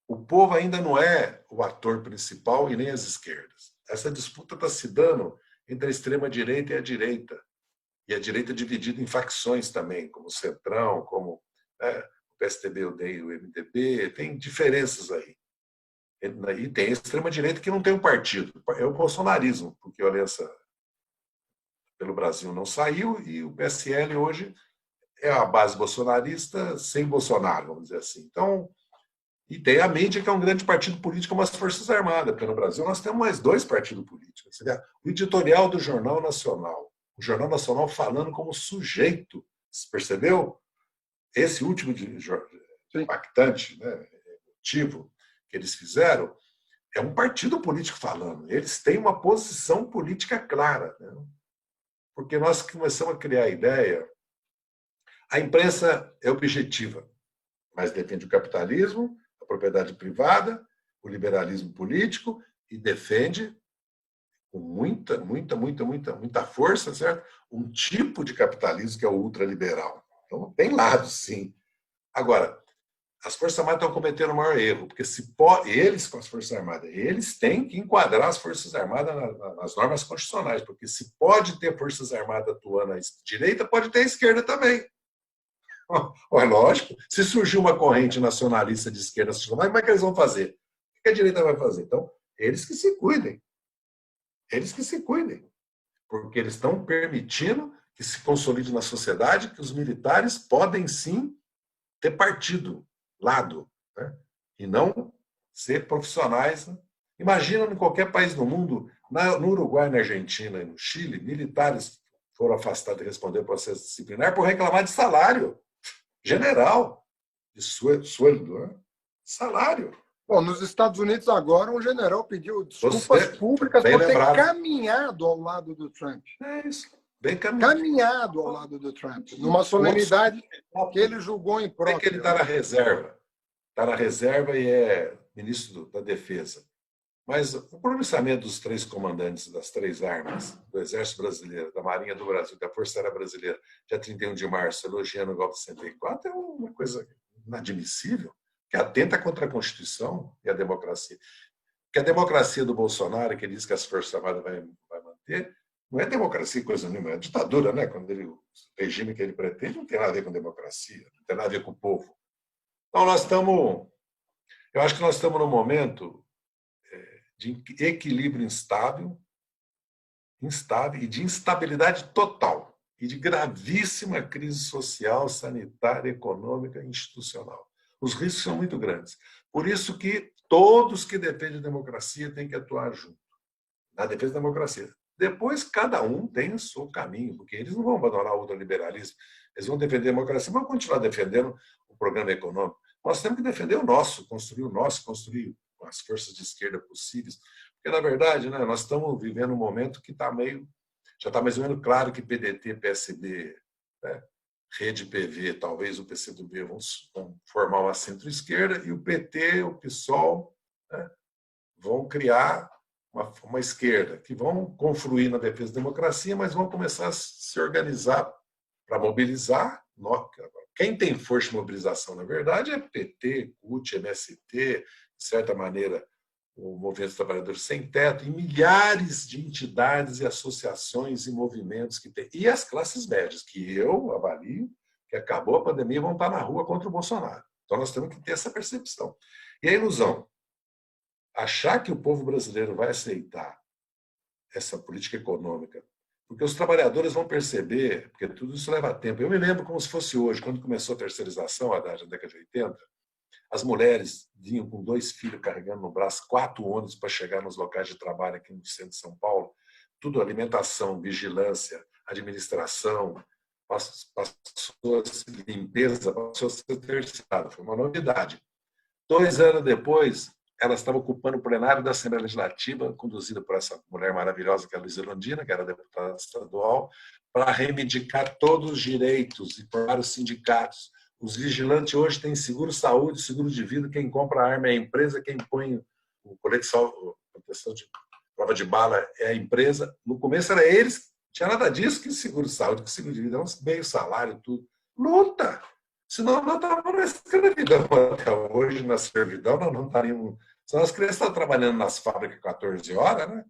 o povo ainda não é o ator principal e nem as esquerdas. Essa disputa está se dando entre a extrema-direita e a direita. E a direita dividida em facções também, como o Centrão, como o PSDB odeia o MDB, tem diferenças aí. E tem a extrema-direita que não tem um partido, é o bolsonarismo, porque a Aliança pelo Brasil não saiu e o PSL hoje é a base bolsonarista sem Bolsonaro, vamos dizer assim. Então, e tem a mídia, que é um grande partido político, como as Forças Armadas, porque no Brasil nós temos mais 2 partidos políticos. O editorial do Jornal Nacional, o Jornal Nacional falando como sujeito, você percebeu? Esse último impactante, né, motivo que eles fizeram, é um partido político falando. Eles têm uma posição política clara. Né? Porque nós começamos a criar a ideia... A imprensa é objetiva, mas defende o capitalismo, a propriedade privada, o liberalismo político e defende com muita força, certo? Um tipo de capitalismo que é o ultraliberal. Então, tem lado, sim. Agora, as Forças Armadas estão cometendo o maior erro, porque eles, com as Forças Armadas, eles têm que enquadrar as Forças Armadas nas normas constitucionais, porque se pode ter Forças Armadas atuando à direita, pode ter à esquerda também. É lógico, se surgir uma corrente nacionalista de esquerda, como é que eles vão fazer? O que a direita vai fazer? Então, eles que se cuidem. Eles que se cuidem. Porque eles estão permitindo que se consolide na sociedade que os militares podem, sim, ter partido, lado, né? E não ser profissionais. Né? Imagina em qualquer país do mundo, no Uruguai, na Argentina e no Chile, militares foram afastados de responder ao processo disciplinar por reclamar de salário. General, de sueldo, né? Salário. Bom, nos Estados Unidos agora um general pediu desculpas públicas por ter caminhado ao lado do Trump. É isso, bem caminhado ao lado do Trump, numa solenidade que ele julgou imprópria. É que ele está na reserva. Está na reserva e é ministro da Defesa. Mas o pronunciamento dos 3 comandantes das 3 armas, do Exército Brasileiro, da Marinha do Brasil, da Força Aérea Brasileira, dia 31 de março, elogiando o golpe de 64, é uma coisa inadmissível, que atenta contra a Constituição e a democracia. Que a democracia do Bolsonaro, que ele diz que as Forças Armadas vai manter, não é democracia coisa nenhuma, é ditadura, né? Quando o regime que ele pretende não tem nada a ver com democracia, não tem nada a ver com o povo. Então, eu acho que nós estamos num momento de equilíbrio instável e de instabilidade total e de gravíssima crise social, sanitária, econômica e institucional. Os riscos são muito grandes. Por isso que todos que defendem a democracia têm que atuar junto, na defesa da democracia. Depois, cada um tem o seu caminho, porque eles não vão abandonar o ultraliberalismo. Eles vão defender a democracia, vão continuar defendendo o programa econômico. Nós temos que defender o nosso, construir com as forças de esquerda possíveis. Porque, na verdade, né, nós estamos vivendo um momento que já está mais ou menos claro que PDT, PSB, né, Rede PV, talvez o PCdoB vão formar uma centro-esquerda e o PT, o PSOL, né, vão criar uma esquerda, que vão confluir na defesa da democracia, mas vão começar a se organizar para mobilizar. Quem tem força de mobilização, na verdade, é PT, CUT, MST, de certa maneira, o Movimento dos Trabalhadores Sem Teto, e milhares de entidades e associações e movimentos que tem. E as classes médias, que eu avalio que acabou a pandemia vão estar na rua contra o Bolsonaro. Então nós temos que ter essa percepção. E a ilusão, achar que o povo brasileiro vai aceitar essa política econômica, porque os trabalhadores vão perceber, porque tudo isso leva tempo. Eu me lembro como se fosse hoje, quando começou a terceirização, a década de 80, as mulheres vinham com 2 filhos carregando no braço 4 ônibus para chegar nos locais de trabalho aqui no centro de São Paulo. Tudo alimentação, vigilância, administração, passou a ser limpeza, passou a ser terceirizada. Foi uma novidade. 2 anos depois, elas estavam ocupando o plenário da Assembleia Legislativa, conduzida por essa mulher maravilhosa, que é a Luísa Erundina, que era deputada estadual, para reivindicar todos os direitos e formar os sindicatos. Os vigilantes hoje têm seguro-saúde, seguro de vida, quem compra a arma é a empresa, quem põe o colete de proteção de prova de bala é a empresa. No começo era eles, não tinha nada disso, que seguro-saúde, que seguro de vida, é um meio salário, tudo. Luta! Senão nós estávamos na escravidão até hoje, na servidão, nós não estaríamos. Senão as crianças estão trabalhando nas fábricas 14 horas, né?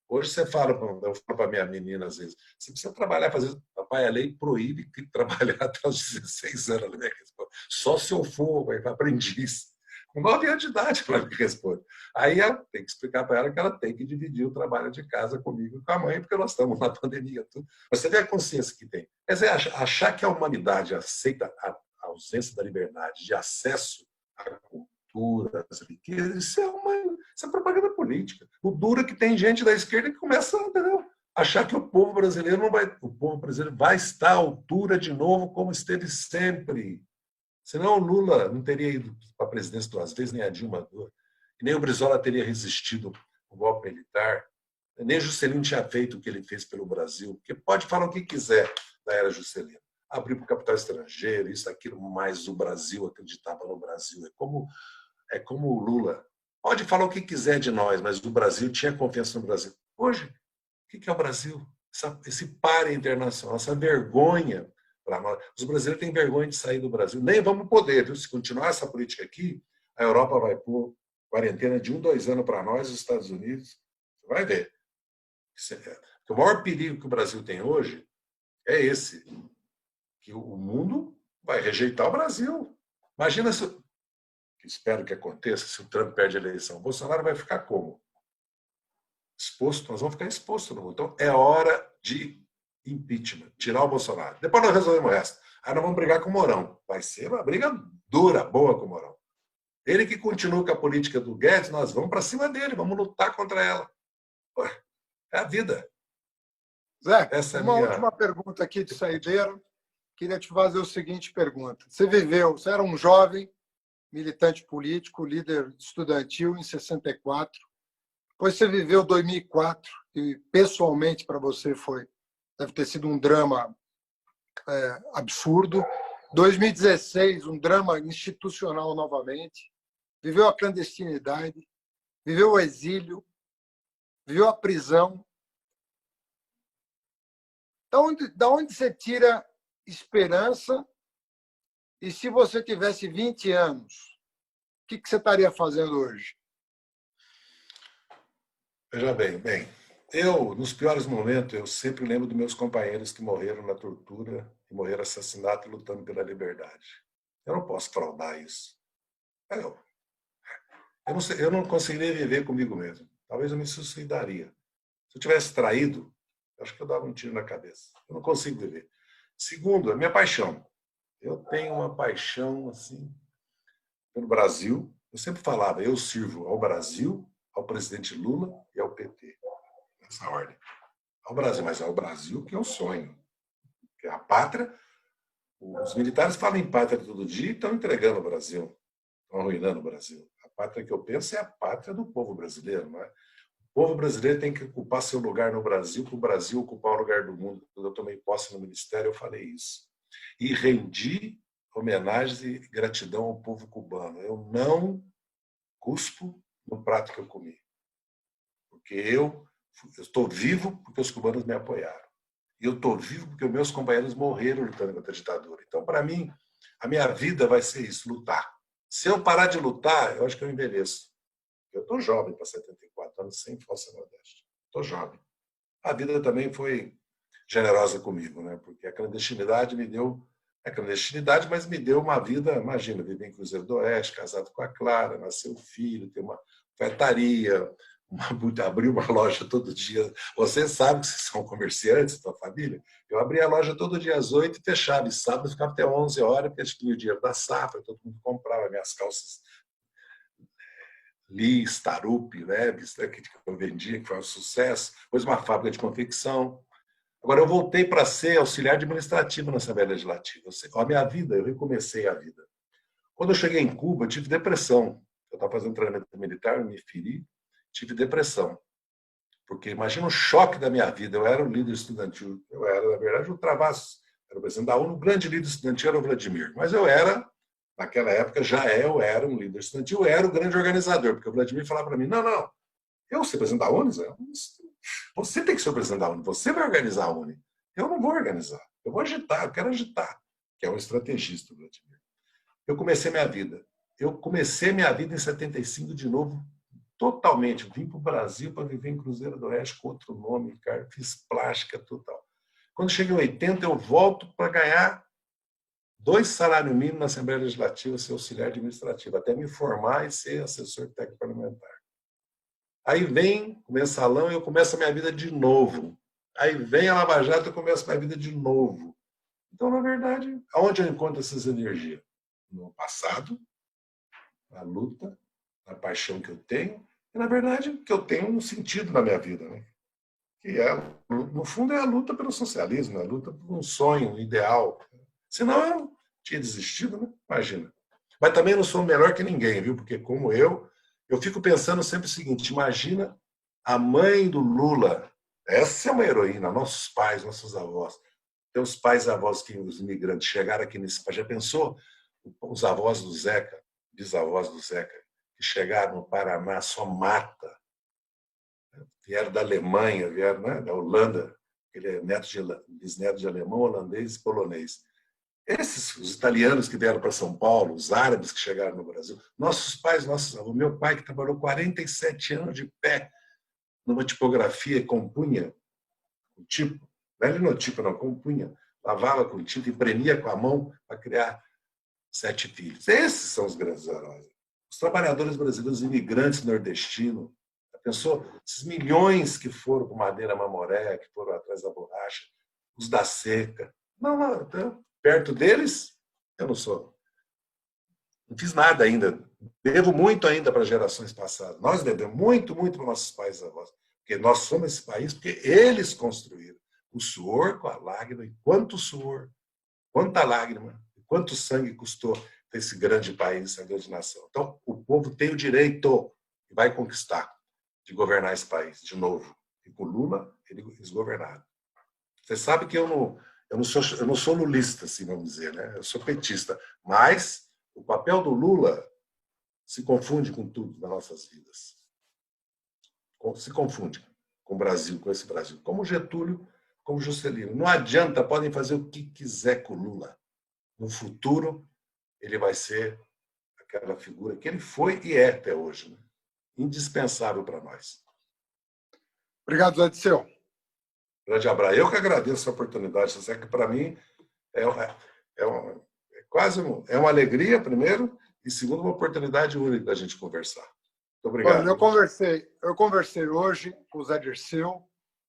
Hoje você fala, eu falo para minha menina às vezes, você precisa trabalhar, fazer. Papai, a lei proíbe trabalhar até os 16 anos. Né? Só se eu for aprendiz. Com 9 anos de idade, ela me responde. Aí ela tem que explicar para ela que ela tem que dividir o trabalho de casa comigo e com a mãe, porque nós estamos na pandemia. Tudo. Mas você vê a consciência que tem. Quer dizer, achar que a humanidade aceita a ausência da liberdade de acesso à cultura, às riquezas, isso é propaganda política. O duro é que tem gente da esquerda que começa a achar que o povo brasileiro vai estar à altura de novo como esteve sempre. Senão o Lula não teria ido para a presidência 2 vezes, nem a Dilma 2, e nem o Brizola teria resistido ao golpe militar, nem Juscelino tinha feito o que ele fez pelo Brasil, porque pode falar o que quiser da era Juscelino. Abriu para o capital estrangeiro, isso, aquilo, mas o Brasil acreditava no Brasil. É como o Lula. Pode falar o que quiser de nós, mas o Brasil tinha confiança no Brasil. Hoje, o que é o Brasil? Esse páreo internacional, essa vergonha para nós. Os brasileiros têm vergonha de sair do Brasil. Nem vamos poder, viu? Se continuar essa política aqui, a Europa vai pôr quarentena de 1, 2 anos para nós, os Estados Unidos. Você vai ver. O maior perigo que o Brasil tem hoje é esse. Que o mundo vai rejeitar o Brasil. Imagina se, espero que aconteça, se o Trump perde a eleição. O Bolsonaro vai ficar como? Exposto, nós vamos ficar expostos no mundo. Então, é hora de impeachment, tirar o Bolsonaro. Depois nós resolvemos o resto. Aí nós vamos brigar com o Mourão. Vai ser uma briga dura, boa com o Mourão. Ele que continua com a política do Guedes, nós vamos para cima dele, vamos lutar contra ela. É a vida. Zé, uma última pergunta aqui de saideira. Queria te fazer a seguinte pergunta. Você era um jovem, militante político, líder estudantil em 64. Depois você viveu 2004 e pessoalmente para você deve ter sido um drama absurdo. 2016, um drama institucional novamente. Viveu a clandestinidade, viveu o exílio, viveu a prisão. Da onde você tira esperança? E se você tivesse 20 anos, o que você estaria fazendo hoje? Veja bem, eu, nos piores momentos, eu sempre lembro dos meus companheiros que morreram na tortura e morreram assassinados lutando pela liberdade. Eu não posso fraudar isso. Eu não conseguiria viver comigo mesmo. Talvez eu me suicidaria. Se eu tivesse traído, acho que eu dava um tiro na cabeça. Eu não consigo viver. Segundo, a minha paixão. Eu tenho uma paixão assim pelo Brasil. Eu sempre falava, eu sirvo ao Brasil, ao presidente Lula e ao PT. Nessa ordem. Ao Brasil, mas é o Brasil que eu sonho. Que é a pátria Os militares falam em pátria todo dia e estão entregando o Brasil, estão arruinando o Brasil. A pátria que eu penso é a pátria do povo brasileiro, não é? O povo brasileiro tem que ocupar seu lugar no Brasil, para o Brasil ocupar o lugar do mundo. Quando eu tomei posse no Ministério, eu falei isso. E rendi homenagens e gratidão ao povo cubano. Eu não cuspo no prato que eu comi. Porque eu estou vivo porque os cubanos me apoiaram. E eu estou vivo porque os meus companheiros morreram lutando contra a ditadura. Então, para mim, a minha vida vai ser isso, lutar. Se eu parar de lutar, eu acho que eu envelheço. Eu estou jovem para 74 anos, sem falsa modéstia. Estou jovem. A vida também foi generosa comigo, né? Porque a clandestinidade me deu a clandestinidade, mas me deu uma vida, imagina, viver em Cruzeiro do Oeste, casado com a Clara, nasceu filho, ter uma ofertaria, abrir uma loja todo dia. Você sabe que vocês são comerciantes, tua família? Eu abria a loja todo dia às 8 e fechava, e sábado ficava até 11 horas, porque tinha o dinheiro da safra, todo mundo comprava minhas calças Lis, Tarup, Leves, né, que eu vendia, que foi um sucesso, depois uma fábrica de confecção. Agora, eu voltei para ser auxiliar administrativo na Assembleia Legislativa. A minha vida, eu recomecei a vida. Quando eu cheguei em Cuba, eu tive depressão. Eu estava fazendo treinamento militar, me feri, tive depressão. Porque imagina o choque da minha vida. Eu era um líder estudantil. Eu era, na verdade, o Travassos, era o presidente da ONU. O grande líder estudantil era o Vladimir. Mas eu era, naquela época, eu era um líder estudantil, eu era o grande organizador, porque o Vladimir falava para mim, não, eu ser presidente da ONU? Você tem que ser o presidente da ONU, você vai organizar a ONU. Eu não vou organizar, eu vou agitar, eu quero agitar, que é um estrategista, o Vladimir. Eu comecei minha vida. Em 75 de novo, totalmente. Eu vim para o Brasil para viver em Cruzeiro do Oeste com outro nome, cara. Fiz plástica total. Quando cheguei em 80, eu volto para ganhar 2 salários mínimos na Assembleia Legislativa, ser auxiliar administrativo, até me formar e ser assessor técnico parlamentar. Aí vem o mensalão e eu começo a minha vida de novo. Aí vem a Lava Jato e eu começo a minha vida de novo. Então, na verdade, aonde eu encontro essas energias? No passado, na luta, na paixão que eu tenho, e, na verdade, que eu tenho um sentido na minha vida, né? Que é, no fundo, é a luta pelo socialismo, a luta por um sonho, um ideal. Senão eu tinha desistido, né? Imagina. Mas também não sou melhor que ninguém, viu? Porque, como eu fico pensando sempre o seguinte: imagina a mãe do Lula. Essa é uma heroína, nossos pais, nossos avós. Tem os pais e avós que os imigrantes chegaram aqui nesse país. Já pensou? Os avós do Zeca, bisavós do Zeca, que chegaram no Paraná, só mata. Vieram da Alemanha, vieram, né, da Holanda, ele é bisneto de alemão, holandês e polonês. Os italianos que vieram para São Paulo, os árabes que chegaram no Brasil, nossos pais, nossos avós, meu pai que trabalhou 47 anos de pé numa tipografia, compunha o tipo, não é linotipo, não, compunha, lavava com tinta, imprimia com a mão para criar 7 filhos. Esses são os grandes heróis. Os trabalhadores brasileiros, imigrantes nordestinos, pensou? Esses milhões que foram com madeira mamoré, que foram atrás da borracha, os da seca. Não, então, perto deles, eu não sou. Não fiz nada ainda. Devo muito ainda para gerações passadas. Nós devemos muito, muito para nossos pais e avós. Porque nós somos esse país porque eles construíram. O suor com a lágrima. E quanto suor, quanta lágrima, quanto sangue custou esse grande país, essa grande nação. Então, o povo tem o direito e vai conquistar de governar esse país de novo. E com Lula, eles governaram. Você sabe que eu não sou lulista, assim, vamos dizer, né? Eu sou petista. Mas o papel do Lula se confunde com tudo nas nossas vidas. Se confunde com o Brasil, com esse Brasil. Como Getúlio, como Juscelino. Não adianta, podem fazer o que quiser com o Lula. No futuro, ele vai ser aquela figura que ele foi e é até hoje, né? Indispensável para nós. Obrigado, Zé Disseu. Grande abraço. Eu que agradeço a oportunidade. Você sabe que, para mim, quase uma alegria, primeiro, e segundo, uma oportunidade única da gente conversar. Muito obrigado. Olha, eu conversei hoje com o Zé Dirceu.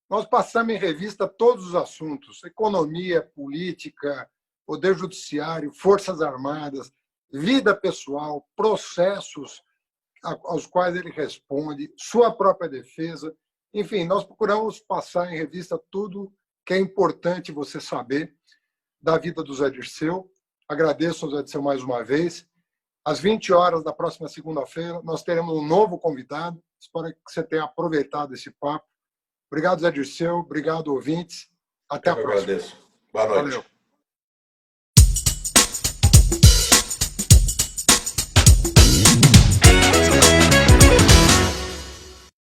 Nós passamos em revista todos os assuntos: economia, política, poder judiciário, forças armadas, vida pessoal, processos aos quais ele responde, sua própria defesa. Enfim, nós procuramos passar em revista tudo que é importante você saber. da vida do Zé Dirceu. Agradeço ao Zé Dirceu mais uma vez. Às 20 horas da próxima segunda-feira, nós teremos um novo convidado. Espero que você tenha aproveitado esse papo. Obrigado, Zé Dirceu. Obrigado, ouvintes. Até a próxima. Eu agradeço. Boa noite. Valeu.